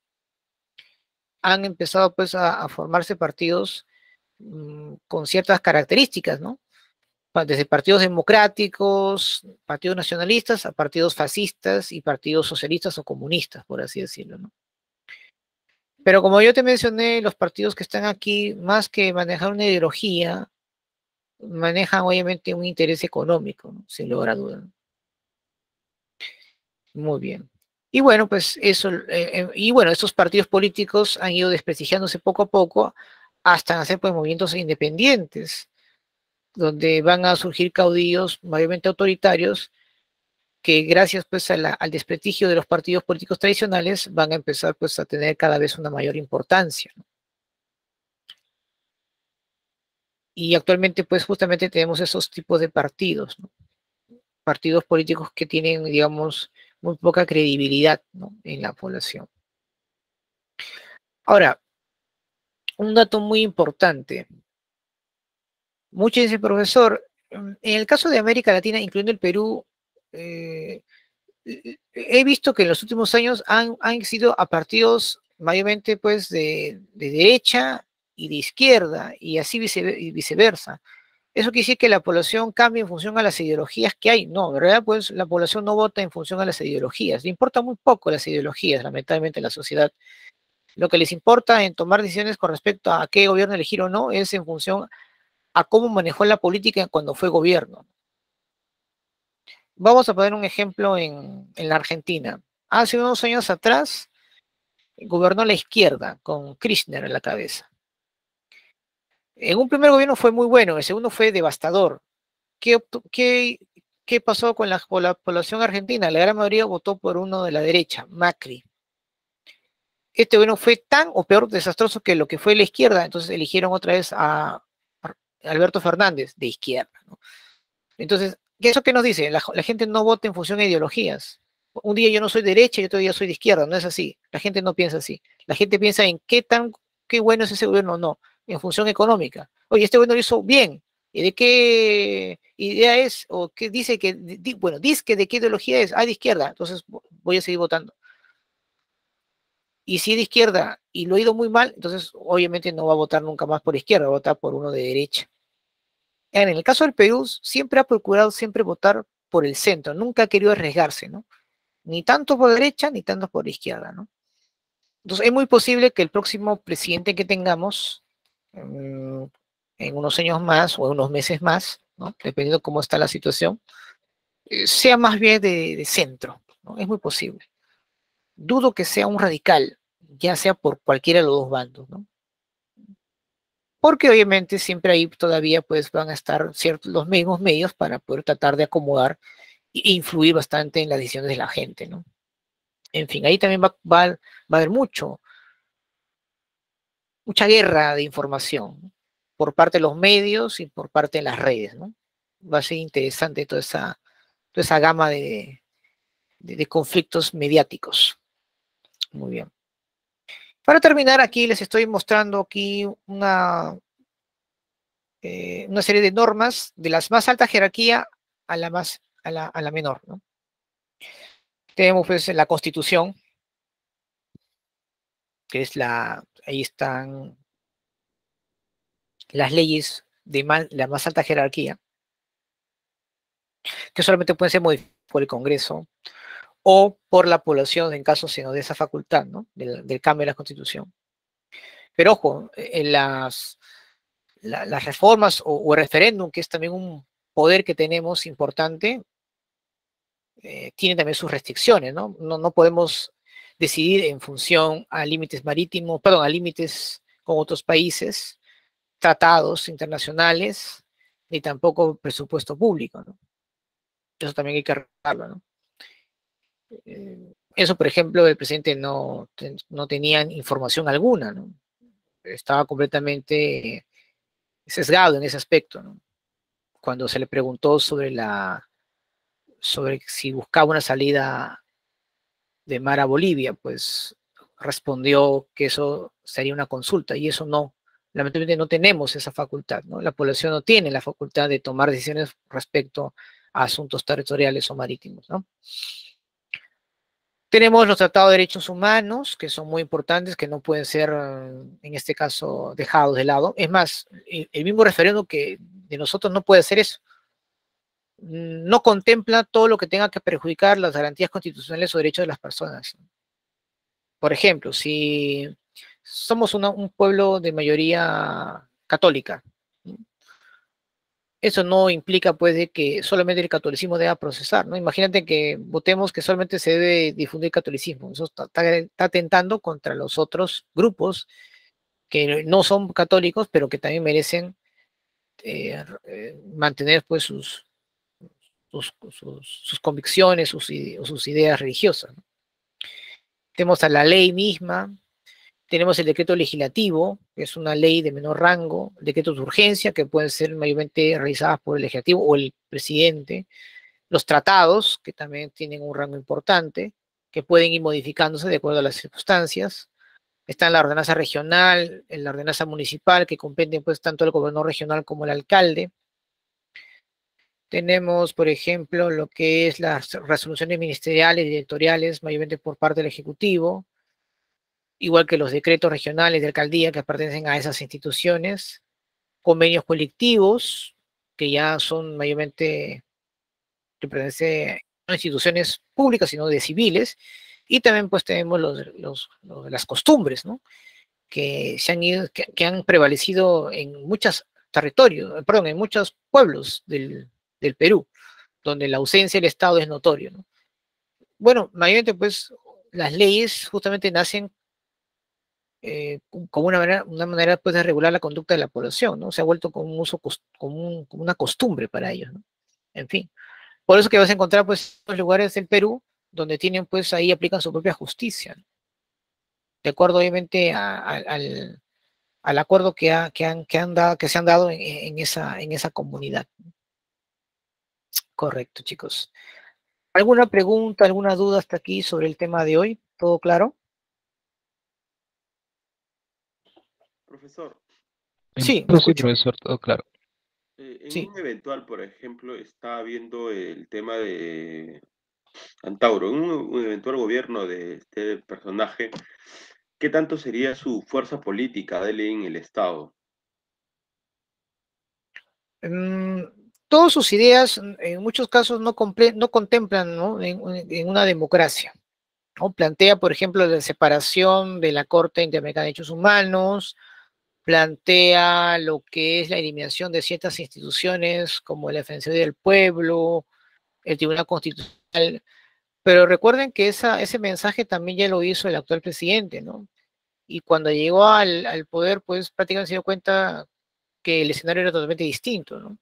han empezado pues a formarse partidos con ciertas características, ¿no? Desde partidos democráticos, partidos nacionalistas, a partidos fascistas y partidos socialistas o comunistas, por así decirlo, ¿no? Pero como yo te mencioné, los partidos que están aquí, más que manejar una ideología, manejan obviamente un interés económico, ¿no? Sin lugar a dudas. Muy bien. Y bueno, pues eso, estos partidos políticos han ido desprestigiándose poco a poco hasta hacer pues movimientos independientes, donde van a surgir caudillos mayormente autoritarios que gracias pues al desprestigio de los partidos políticos tradicionales van a empezar pues a tener cada vez una mayor importancia, ¿no? Y actualmente pues justamente tenemos esos tipos de partidos, ¿no? Partidos políticos que tienen, digamos, muy poca credibilidad, ¿no? En la población. Ahora, un dato muy importante. Muchos dicen, profesor, en el caso de América Latina, incluyendo el Perú, he visto que en los últimos años han sido a partidos mayormente pues de derecha y de izquierda, y así viceversa. ¿Eso quiere decir que la población cambia en función a las ideologías que hay? No, en realidad pues la población no vota en función a las ideologías. Le importa muy poco las ideologías, lamentablemente, en la sociedad. Lo que les importa en tomar decisiones con respecto a qué gobierno elegir o no es en función a cómo manejó la política cuando fue gobierno. Vamos a poner un ejemplo en la Argentina. Hace unos años atrás gobernó la izquierda con Kirchner en la cabeza. En un primer gobierno fue muy bueno, el segundo fue devastador. ¿Qué pasó con la población argentina? La gran mayoría votó por uno de la derecha, Macri. Este gobierno fue tan o peor desastroso que lo que fue la izquierda, entonces eligieron otra vez a Alberto Fernández, de izquierda, ¿no? Entonces, ¿eso qué nos dice? La gente no vota en función de ideologías. Un día yo no soy de derecha y otro día soy de izquierda, no es así. La gente no piensa así. La gente piensa en qué bueno es ese gobierno o no, en función económica. Oye, este gobierno lo hizo bien. ¿Y de qué idea es? ¿O qué dice que, bueno, dice que de qué ideología es? Ah, de izquierda, entonces voy a seguir votando. Y si es de izquierda y lo ha ido muy mal, entonces obviamente no va a votar nunca más por izquierda, va a votar por uno de derecha. En el caso del Perú, siempre ha procurado votar por el centro, nunca ha querido arriesgarse, ¿no? Ni tanto por derecha, ni tanto por izquierda, ¿no? Entonces es muy posible que el próximo presidente que tengamos, en unos años más o en unos meses más, ¿no? Dependiendo cómo está la situación, sea más bien de centro, ¿no? Es muy posible. Dudo que sea un radical, ya sea por cualquiera de los dos bandos, ¿no? Porque obviamente siempre ahí todavía pues van a estar ciertos los mismos medios para poder tratar de acomodar e influir bastante en las decisiones de la gente, ¿no? En fin, ahí también va a haber mucha guerra de información, ¿no? Por parte de los medios y por parte de las redes, ¿no? Va a ser interesante toda esa gama de conflictos mediáticos. Muy bien. Para terminar, aquí les estoy mostrando aquí una serie de normas de la más alta jerarquía a la menor, ¿no? Tenemos pues la Constitución, que es ahí están las leyes de la más alta jerarquía, que solamente pueden ser modificadas por el Congreso o por la población en caso se nos dé esa facultad, ¿no? Del cambio de la Constitución. Pero ojo, las reformas o el referéndum, que es también un poder que tenemos importante, tiene también sus restricciones, ¿no? No podemos decidir en función a límites marítimos, perdón, a límites con otros países, tratados internacionales, ni tampoco presupuesto público, ¿no? Eso también hay que recordarlo, ¿no? Eso, por ejemplo, el presidente no tenía información alguna, ¿no? Estaba completamente sesgado en ese aspecto, ¿no? Cuando se le preguntó sobre si buscaba una salida de mar a Bolivia, pues respondió que eso sería una consulta, y eso no, lamentablemente no tenemos esa facultad, ¿no? La población no tiene la facultad de tomar decisiones respecto a asuntos territoriales o marítimos, ¿no? Tenemos los tratados de derechos humanos, que son muy importantes, que no pueden ser, en este caso, dejados de lado. Es más, el mismo referéndum que de nosotros no puede hacer eso. No contempla todo lo que tenga que perjudicar las garantías constitucionales o derechos de las personas. Por ejemplo, si somos un pueblo de mayoría católica, eso no implica pues de que solamente el catolicismo deba procesar, ¿no? Imagínate que votemos que solamente se debe difundir el catolicismo. Eso está atentando contra los otros grupos que no son católicos, pero que también merecen mantener pues sus convicciones, sus ideas religiosas, ¿no? Tenemos a la ley misma, tenemos el decreto legislativo, que es una ley de menor rango, decretos de urgencia, que pueden ser mayormente realizadas por el legislativo o el presidente, los tratados, que también tienen un rango importante, que pueden ir modificándose de acuerdo a las circunstancias. Está la ordenanza regional, la ordenanza municipal, que comprende pues tanto el gobernador regional como el alcalde. Tenemos, por ejemplo, lo que es las resoluciones ministeriales y directoriales, mayormente por parte del Ejecutivo, igual que los decretos regionales de alcaldía que pertenecen a esas instituciones, convenios colectivos, que ya son mayormente, que pertenecen a instituciones públicas, sino de civiles, y también pues tenemos las costumbres, ¿no? Que han prevalecido en muchos territorios, perdón, en muchos pueblos del Perú, donde la ausencia del Estado es notorio, ¿no? Bueno, mayormente pues las leyes justamente nacen como una manera pues, de regular la conducta de la población, ¿no? Se ha vuelto como un uso, como una costumbre para ellos, ¿no? En fin, por eso que vas a encontrar pues los lugares del Perú donde tienen pues ahí aplican su propia justicia, ¿no? De acuerdo obviamente al acuerdo que se han dado en esa comunidad. Correcto, chicos. ¿Alguna pregunta, alguna duda hasta aquí sobre el tema de hoy? ¿Todo claro? Profesor, Sí, lo Sí, escucho. profesor, todo claro. en Sí. un eventual, por ejemplo, está viendo el tema de Antauro, en un eventual gobierno de este personaje, ¿qué tanto sería su fuerza política de él en el Estado? Todas sus ideas, en muchos casos, no contemplan, ¿no? en una democracia, ¿no? Plantea, por ejemplo, la separación de la Corte Interamericana de Derechos Humanos, plantea lo que es la eliminación de ciertas instituciones como la Defensoría del Pueblo, el Tribunal Constitucional, pero recuerden que ese mensaje también ya lo hizo el actual presidente, ¿no? y cuando llegó al poder, pues prácticamente se dio cuenta que el escenario era totalmente distinto, ¿no?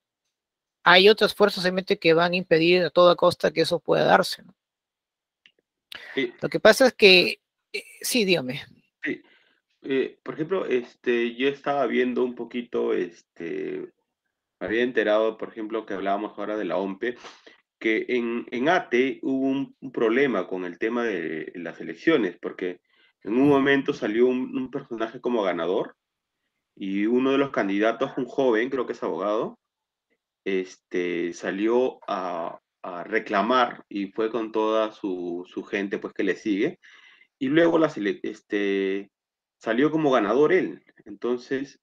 Hay otras fuerzas obviamente que van a impedir a toda costa que eso pueda darse, ¿no? Eh, Lo que pasa es que, sí, dígame. sí, por ejemplo, yo estaba viendo un poquito, me había enterado, por ejemplo, que hablábamos ahora de la OMPE, que en ATE hubo un problema con el tema de las elecciones, porque en un momento salió un personaje como ganador y uno de los candidatos, un joven, creo que es abogado, salió a reclamar y fue con toda su gente pues que le sigue y luego salió como ganador él. Entonces,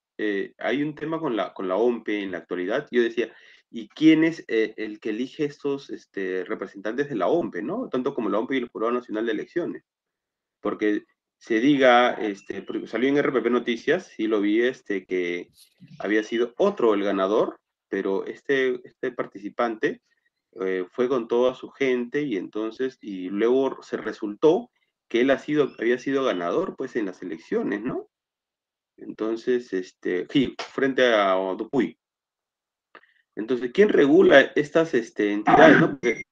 hay un tema con la OMPE en la actualidad. Yo decía, ¿y quién es el que elige estos representantes de la OMPE, ¿no? Tanto como la OMPE y el Jurado Nacional de Elecciones. Porque se diga, porque salió en RPP Noticias, sí lo vi, que había sido otro el ganador, pero este participante fue con toda su gente y entonces, y luego se resultó que él había sido ganador pues en las elecciones, ¿no? Entonces, sí, frente a Dupuy. Entonces, ¿quién regula estas entidades, no? Porque,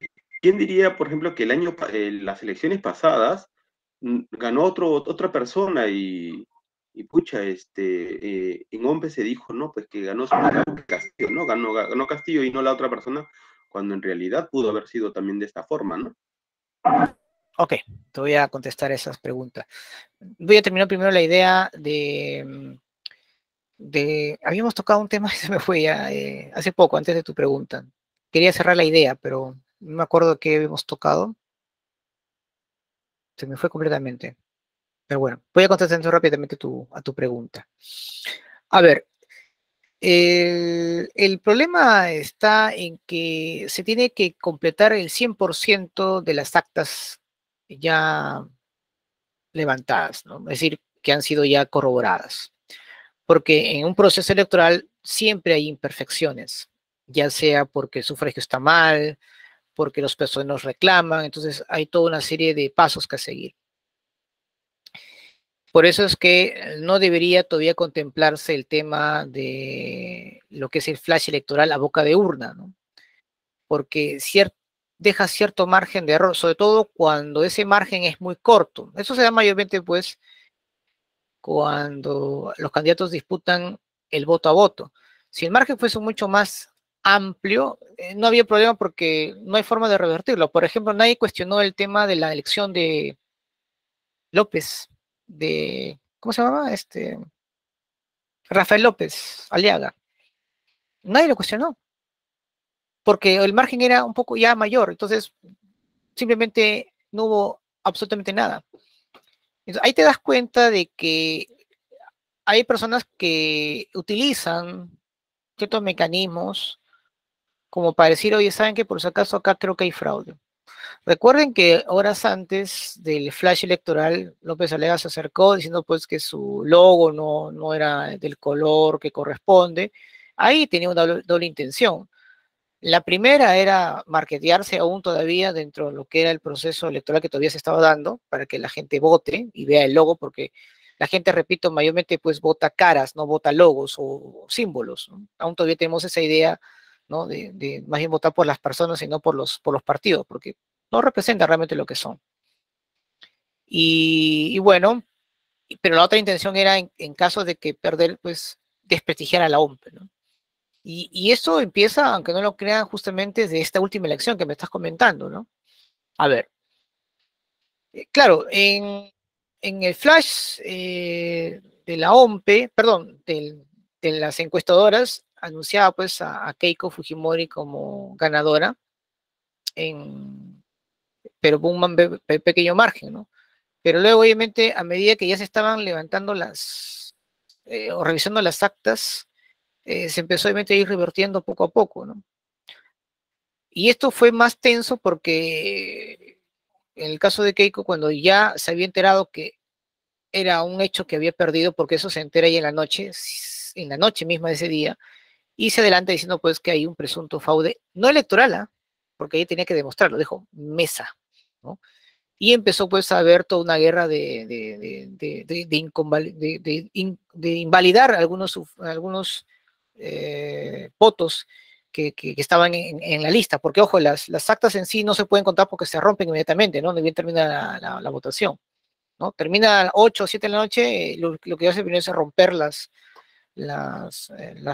¿quién diría, por ejemplo, que las elecciones pasadas ganó otra persona y pucha, en OMPE se dijo, no, pues que ganó Castillo, ¿no? Ganó Castillo y no la otra persona, cuando en realidad pudo haber sido también de esta forma, ¿no? Ok, te voy a contestar esas preguntas. Voy a terminar primero la idea habíamos tocado un tema que se me fue ya hace poco, antes de tu pregunta. Quería cerrar la idea, pero no me acuerdo qué habíamos tocado. Se me fue completamente. Pero bueno, voy a contestar rápidamente a tu pregunta. A ver, el problema está en que se tiene que completar el 100% de las actas ya levantadas, ¿no? Es decir, que han sido ya corroboradas. Porque en un proceso electoral siempre hay imperfecciones, ya sea porque el sufragio está mal, porque los personas reclaman, entonces hay toda una serie de pasos que seguir. Por eso es que no debería todavía contemplarse el tema de lo que es el flash electoral a boca de urna, ¿no? Porque deja cierto margen de error, sobre todo cuando ese margen es muy corto. Eso se da mayormente, pues, cuando los candidatos disputan el voto a voto. Si el margen fuese mucho más amplio, no había problema porque no hay forma de revertirlo. Por ejemplo, nadie cuestionó el tema de la elección de López, ¿cómo se llamaba? Rafael López Aliaga. Nadie lo cuestionó, porque el margen era un poco ya mayor, entonces simplemente no hubo absolutamente nada. Entonces, ahí te das cuenta de que hay personas que utilizan ciertos mecanismos como para decir, oye, ¿saben qué? Por si acaso acá creo que hay fraude. Recuerden que horas antes del flash electoral, López Aliaga se acercó diciendo pues que su logo no era del color que corresponde. Ahí tenía una doble intención. La primera era marketearse aún todavía dentro de lo que era el proceso electoral que todavía se estaba dando para que la gente vote y vea el logo, porque la gente, repito, mayormente pues vota caras, no vota logos o símbolos, ¿no? Aún todavía tenemos esa idea, ¿no? de más bien votar por las personas y no por los partidos, porque no representa realmente lo que son. Y bueno, pero la otra intención era en caso de que perder, pues desprestigiar a la OMP, ¿no? Y eso empieza, aunque no lo crean, justamente desde esta última elección que me estás comentando, ¿no? A ver, claro, en el flash de la OMPE, perdón, de las encuestadoras, anunciaba pues a Keiko Fujimori como ganadora, pero por un pequeño margen, ¿no? Pero luego, obviamente, a medida que ya se estaban levantando o revisando las actas, se empezó obviamente a ir revertiendo poco a poco, ¿no? Y esto fue más tenso porque en el caso de Keiko, cuando ya se había enterado que era un hecho que había perdido, porque eso se entera ya en la noche misma de ese día, y se adelanta diciendo pues que hay un presunto fraude, no electoral, ¿eh? Porque ahí tenía que demostrarlo, dijo Mesa, ¿no? y empezó pues a haber toda una guerra de invalidar algunos votos que estaban en la lista, porque ojo, las actas en sí no se pueden contar porque se rompen inmediatamente, ¿no? Ni bien termina la votación, ¿no? Termina a las 8 o 7 de la noche, lo que hace primero es romper las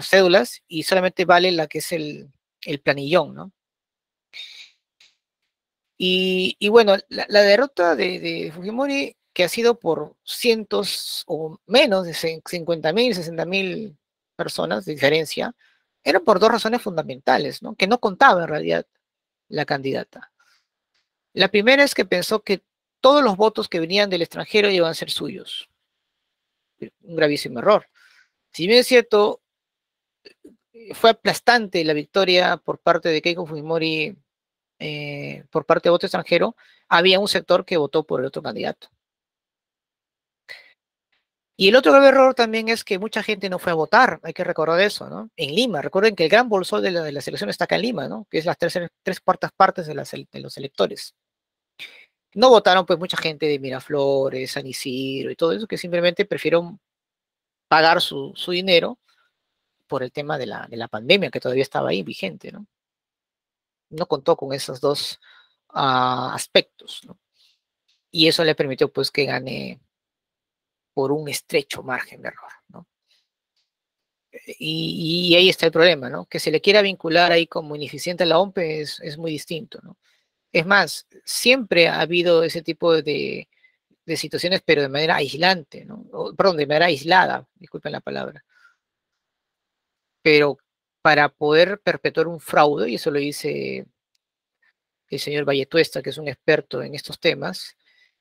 cédulas y solamente vale la que es el planillón, ¿no? Y bueno, la derrota de Fujimori, que ha sido por cientos o menos de 50.000, 60.000 personas de diferencia, era por dos razones fundamentales, ¿no? Que no contaba en realidad la candidata. La primera es que pensó que todos los votos que venían del extranjero iban a ser suyos. Un gravísimo error. Si bien es cierto, fue aplastante la victoria por parte de Keiko Fujimori por parte de voto extranjero, había un sector que votó por el otro candidato. Y el otro grave error también es que mucha gente no fue a votar, hay que recordar eso, ¿no? En Lima, recuerden que el gran bolsón de la selección está acá en Lima, ¿no? Que es las tres cuartas partes de los electores. No votaron pues mucha gente de Miraflores, San Isidro y todo eso, que simplemente prefirieron pagar su dinero por el tema de la pandemia que todavía estaba ahí vigente, ¿no? No contó con esos dos aspectos, ¿no? Y eso le permitió pues que gane por un estrecho margen de error, ¿no? Y ahí está el problema, ¿no? Que se le quiera vincular ahí como ineficiente a la OMPE es muy distinto, ¿no? Es más, siempre ha habido ese tipo de situaciones, pero de manera aislante, ¿no? Perdón, de manera aislada, disculpen la palabra. Pero para poder perpetuar un fraude, y eso lo dice el señor Valletuesta, que es un experto en estos temas,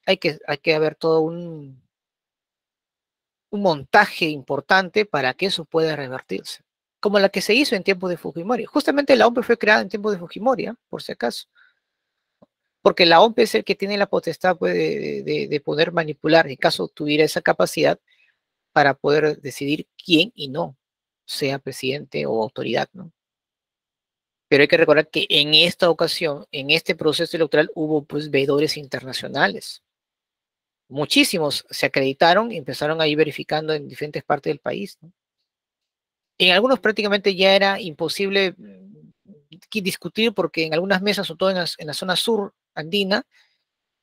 hay que haber todo un montaje importante para que eso pueda revertirse. Como la que se hizo en tiempos de Fujimori. Justamente la OMP fue creada en tiempos de Fujimori, ¿eh? Por si acaso. Porque la OMP es el que tiene la potestad pues, de poder manipular, en caso tuviera esa capacidad, para poder decidir quién y no sea presidente o autoridad, ¿no? Pero hay que recordar que en esta ocasión, en este proceso electoral, hubo pues veedores internacionales. Muchísimos se acreditaron y empezaron a ir verificando en diferentes partes del país, ¿no? En algunos prácticamente ya era imposible discutir porque en algunas mesas, sobre todo en la zona sur andina,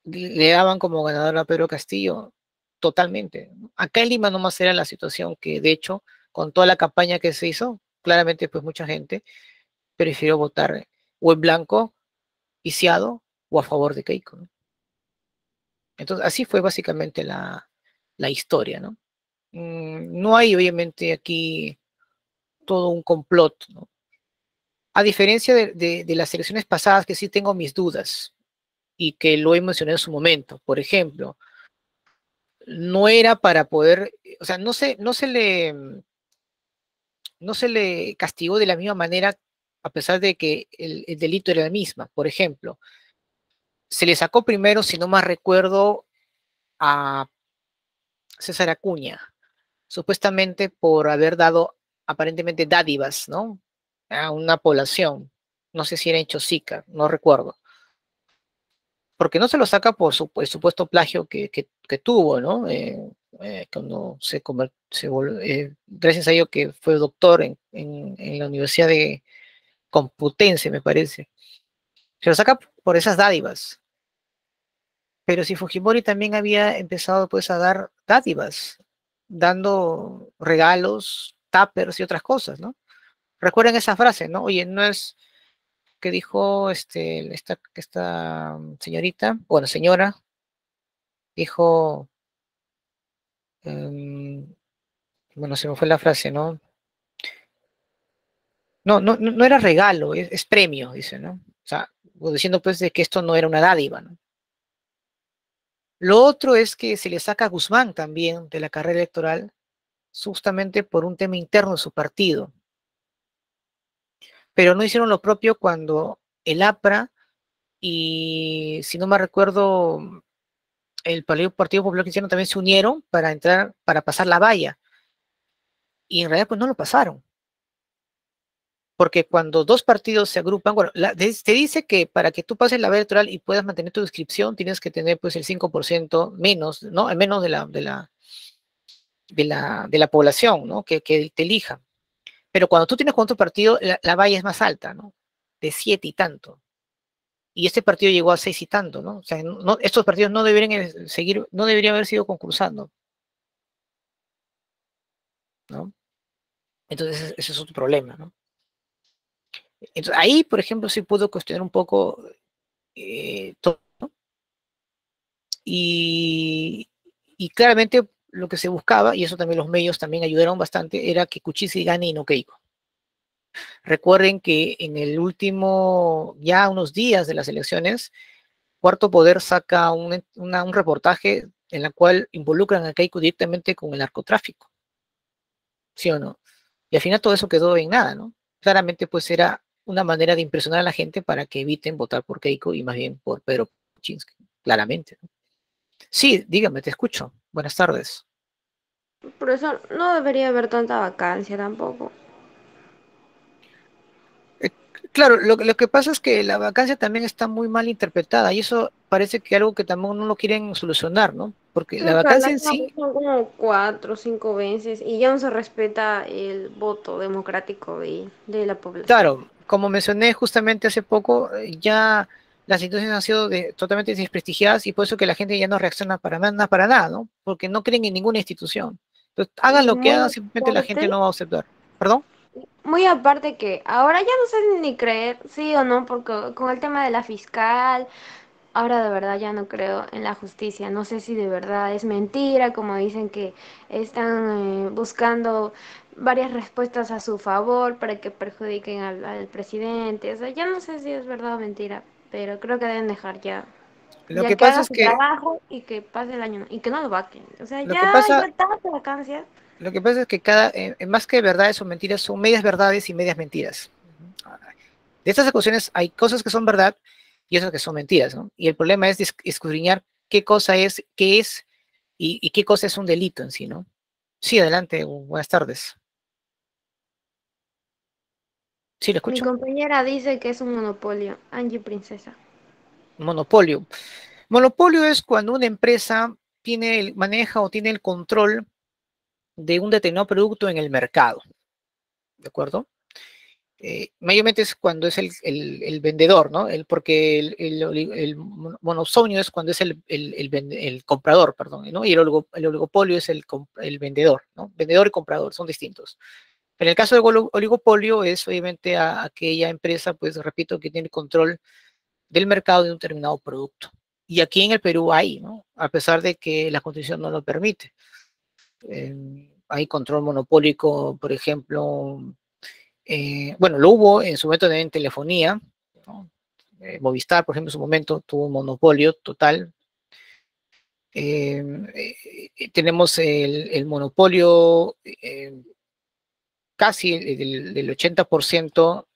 le daban como ganador a Pedro Castillo totalmente. Acá en Lima nomás era la situación que, de hecho, con toda la campaña que se hizo, claramente pues mucha gente prefirió votar o en blanco, viciado, o a favor de Keiko, ¿no? Entonces, así fue básicamente la historia, ¿no? No hay obviamente aquí todo un complot, ¿no? A diferencia de las elecciones pasadas, que sí tengo mis dudas y que lo he mencionado en su momento. Por ejemplo, no era para poder, o sea, no se le castigó de la misma manera a pesar de que el delito era el mismo. Por ejemplo, se le sacó primero, si no más recuerdo, a César Acuña, supuestamente por haber dado aparentemente dádivas, ¿no? A una población. No sé si era en Chosica, no recuerdo. Porque no se lo saca por el supuesto plagio que tuvo, ¿no? Cuando gracias a ello que fue doctor en la Universidad de Complutense, me parece. Se lo saca por esas dádivas. Pero si Fujimori también había empezado pues a dar dádivas, dando regalos, tuppers y otras cosas, ¿no? Recuerden esa frase, ¿no? Oye, no es que dijo esta señorita, bueno, señora, dijo, bueno, se me fue la frase, ¿no? No era regalo, es premio, dice, ¿no? O sea, diciendo pues de que esto no era una dádiva, ¿no? Lo otro es que se le saca a Guzmán también de la carrera electoral justamente por un tema interno de su partido. Pero no hicieron lo propio cuando el APRA y, si no me recuerdo, el Partido Popular Cristiano también se unieron para entrar, para pasar la valla. Y en realidad pues no lo pasaron. Porque cuando dos partidos se agrupan, bueno, te dice que para que tú pases la veda electoral y puedas mantener tu inscripción, tienes que tener pues el 5% menos, ¿no? Al menos de la población, ¿no? Que te elija. Pero cuando tú tienes con otro partido, la valla es más alta, ¿no? De 7 y tanto. Y este partido llegó a 6 y tanto, ¿no? O sea, estos partidos no deberían seguir, no deberían haber sido concursando, ¿no? Entonces, ese es otro problema, ¿no? Entonces, ahí, por ejemplo, sí puedo cuestionar un poco todo, ¿no? Y claramente lo que se buscaba, y eso también los medios también ayudaron bastante, era que Kuchisi gane y no Keiko. Recuerden que en el último, ya unos días de las elecciones, Cuarto Poder saca un reportaje en la cual involucran a Keiko directamente con el narcotráfico, ¿sí o no? Y al final todo eso quedó en nada, ¿no? Claramente pues era una manera de impresionar a la gente para que eviten votar por Keiko y más bien por Pedro Kuczynski, claramente, ¿no? Sí, dígame, te escucho. Buenas tardes. Por eso no debería haber tanta vacancia tampoco. Claro, lo que pasa es que la vacancia también está muy mal interpretada y eso parece que algo que también no lo quieren solucionar, ¿no? Porque la Pero al vacancia en año sí, son como 4 o 5 veces y ya no se respeta el voto democrático de la población. claro, como mencioné justamente hace poco, ya las instituciones han sido totalmente desprestigiadas y por eso que la gente ya no reacciona para nada, ¿no? Porque no creen en ninguna institución. Entonces, hagan Y lo que muy hagan, simplemente la gente aparte, no va a aceptar. ¿Perdón? muy aparte que ahora ya no sé ni creer, sí o no, porque con el tema de la fiscal, ahora de verdad ya no creo en la justicia. No sé si de verdad es mentira, como dicen que están buscando varias respuestas a su favor para que perjudiquen al presidente. O sea, ya no sé si es verdad o mentira, pero creo que deben dejar Lo ya que que pasa haga es su que, trabajo y que pase el año y que no lo vaquen. O sea, lo que ya pasa, iba tanta vacancia. lo que pasa es que más que verdades o mentiras, son medias verdades y medias mentiras. De estas acusaciones hay cosas que son verdad y otras que son mentiras, ¿no? Y el problema es escudriñar qué cosa es, qué es y qué cosa es un delito en sí, ¿no? Sí, adelante, buenas tardes. ¿Sí lo Mi escucho? compañera dice que es un monopolio. Angie Princesa. Monopolio. Monopolio es cuando una empresa maneja o tiene el control de un determinado producto en el mercado, ¿de acuerdo? Mayormente es cuando es el vendedor, ¿no? Porque el monopolio es cuando es el comprador, perdón, ¿no? Y el oligopolio es el vendedor, ¿no? Vendedor y comprador son distintos. En el caso del oligopolio es obviamente aquella empresa, pues repito, que tiene control del mercado de un determinado producto. Y aquí en el Perú hay, ¿no? A pesar de que la Constitución no lo permite. Hay control monopólico, por ejemplo, bueno, lo hubo en su momento en telefonía, ¿no? Movistar, por ejemplo, en su momento tuvo un monopolio total. Tenemos el monopolio casi del 80%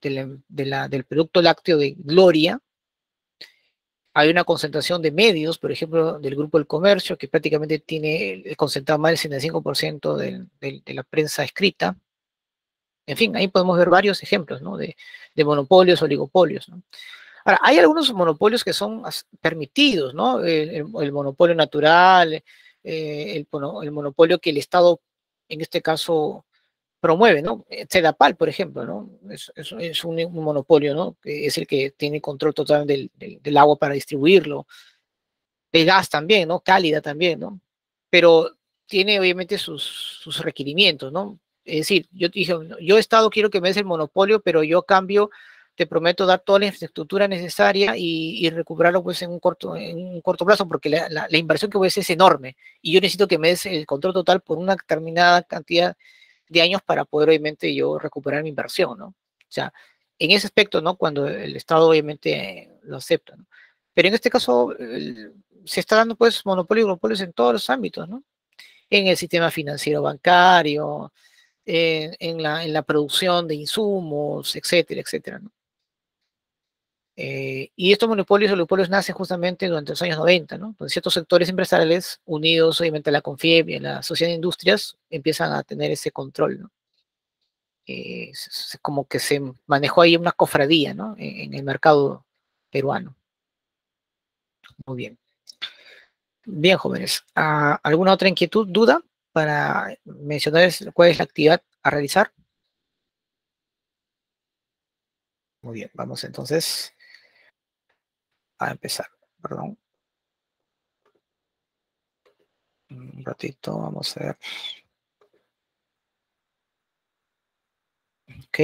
del producto lácteo de Gloria. Hay una concentración de medios, por ejemplo, del Grupo del Comercio, que prácticamente tiene concentrado más del 75% de la prensa escrita. En fin, ahí podemos ver varios ejemplos, ¿no? de monopolios, oligopolios, ¿no? Ahora, hay algunos monopolios que son permitidos, ¿no? El monopolio natural, el monopolio que el Estado, en este caso, promueve, ¿no? Sedapal, por ejemplo, ¿no? Es un monopolio, ¿no? Que es el que tiene control total del agua para distribuirlo, el gas también, ¿no? Cálida también, ¿no? Pero tiene obviamente sus requerimientos, ¿no? Es decir, yo te dije, yo Estado quiero que me des el monopolio, pero yo a cambio te prometo dar toda la infraestructura necesaria y recuperarlo pues en un corto plazo, porque la inversión que voy a hacer es enorme y yo necesito que me des el control total por una determinada cantidad de años para poder obviamente yo recuperar mi inversión, ¿no? O sea, en ese aspecto, ¿no? Cuando el Estado obviamente lo acepta, ¿no? Pero en este caso se está dando pues monopolios en todos los ámbitos, ¿no? En el sistema financiero bancario, en la producción de insumos, etcétera, etcétera, ¿no? Y estos oligopolios nacen justamente durante los años 90, ¿no? Donde ciertos sectores empresariales, unidos obviamente a la CONFIEP y a la Sociedad de Industrias, empiezan a tener ese control, ¿no? como que se manejó ahí una cofradía, ¿no? En el mercado peruano. Muy bien. Bien, jóvenes. ¿Alguna otra inquietud, duda para mencionar cuál es la actividad a realizar? Muy bien, vamos entonces a empezar. Perdón. Un ratito, vamos a ver. Ok.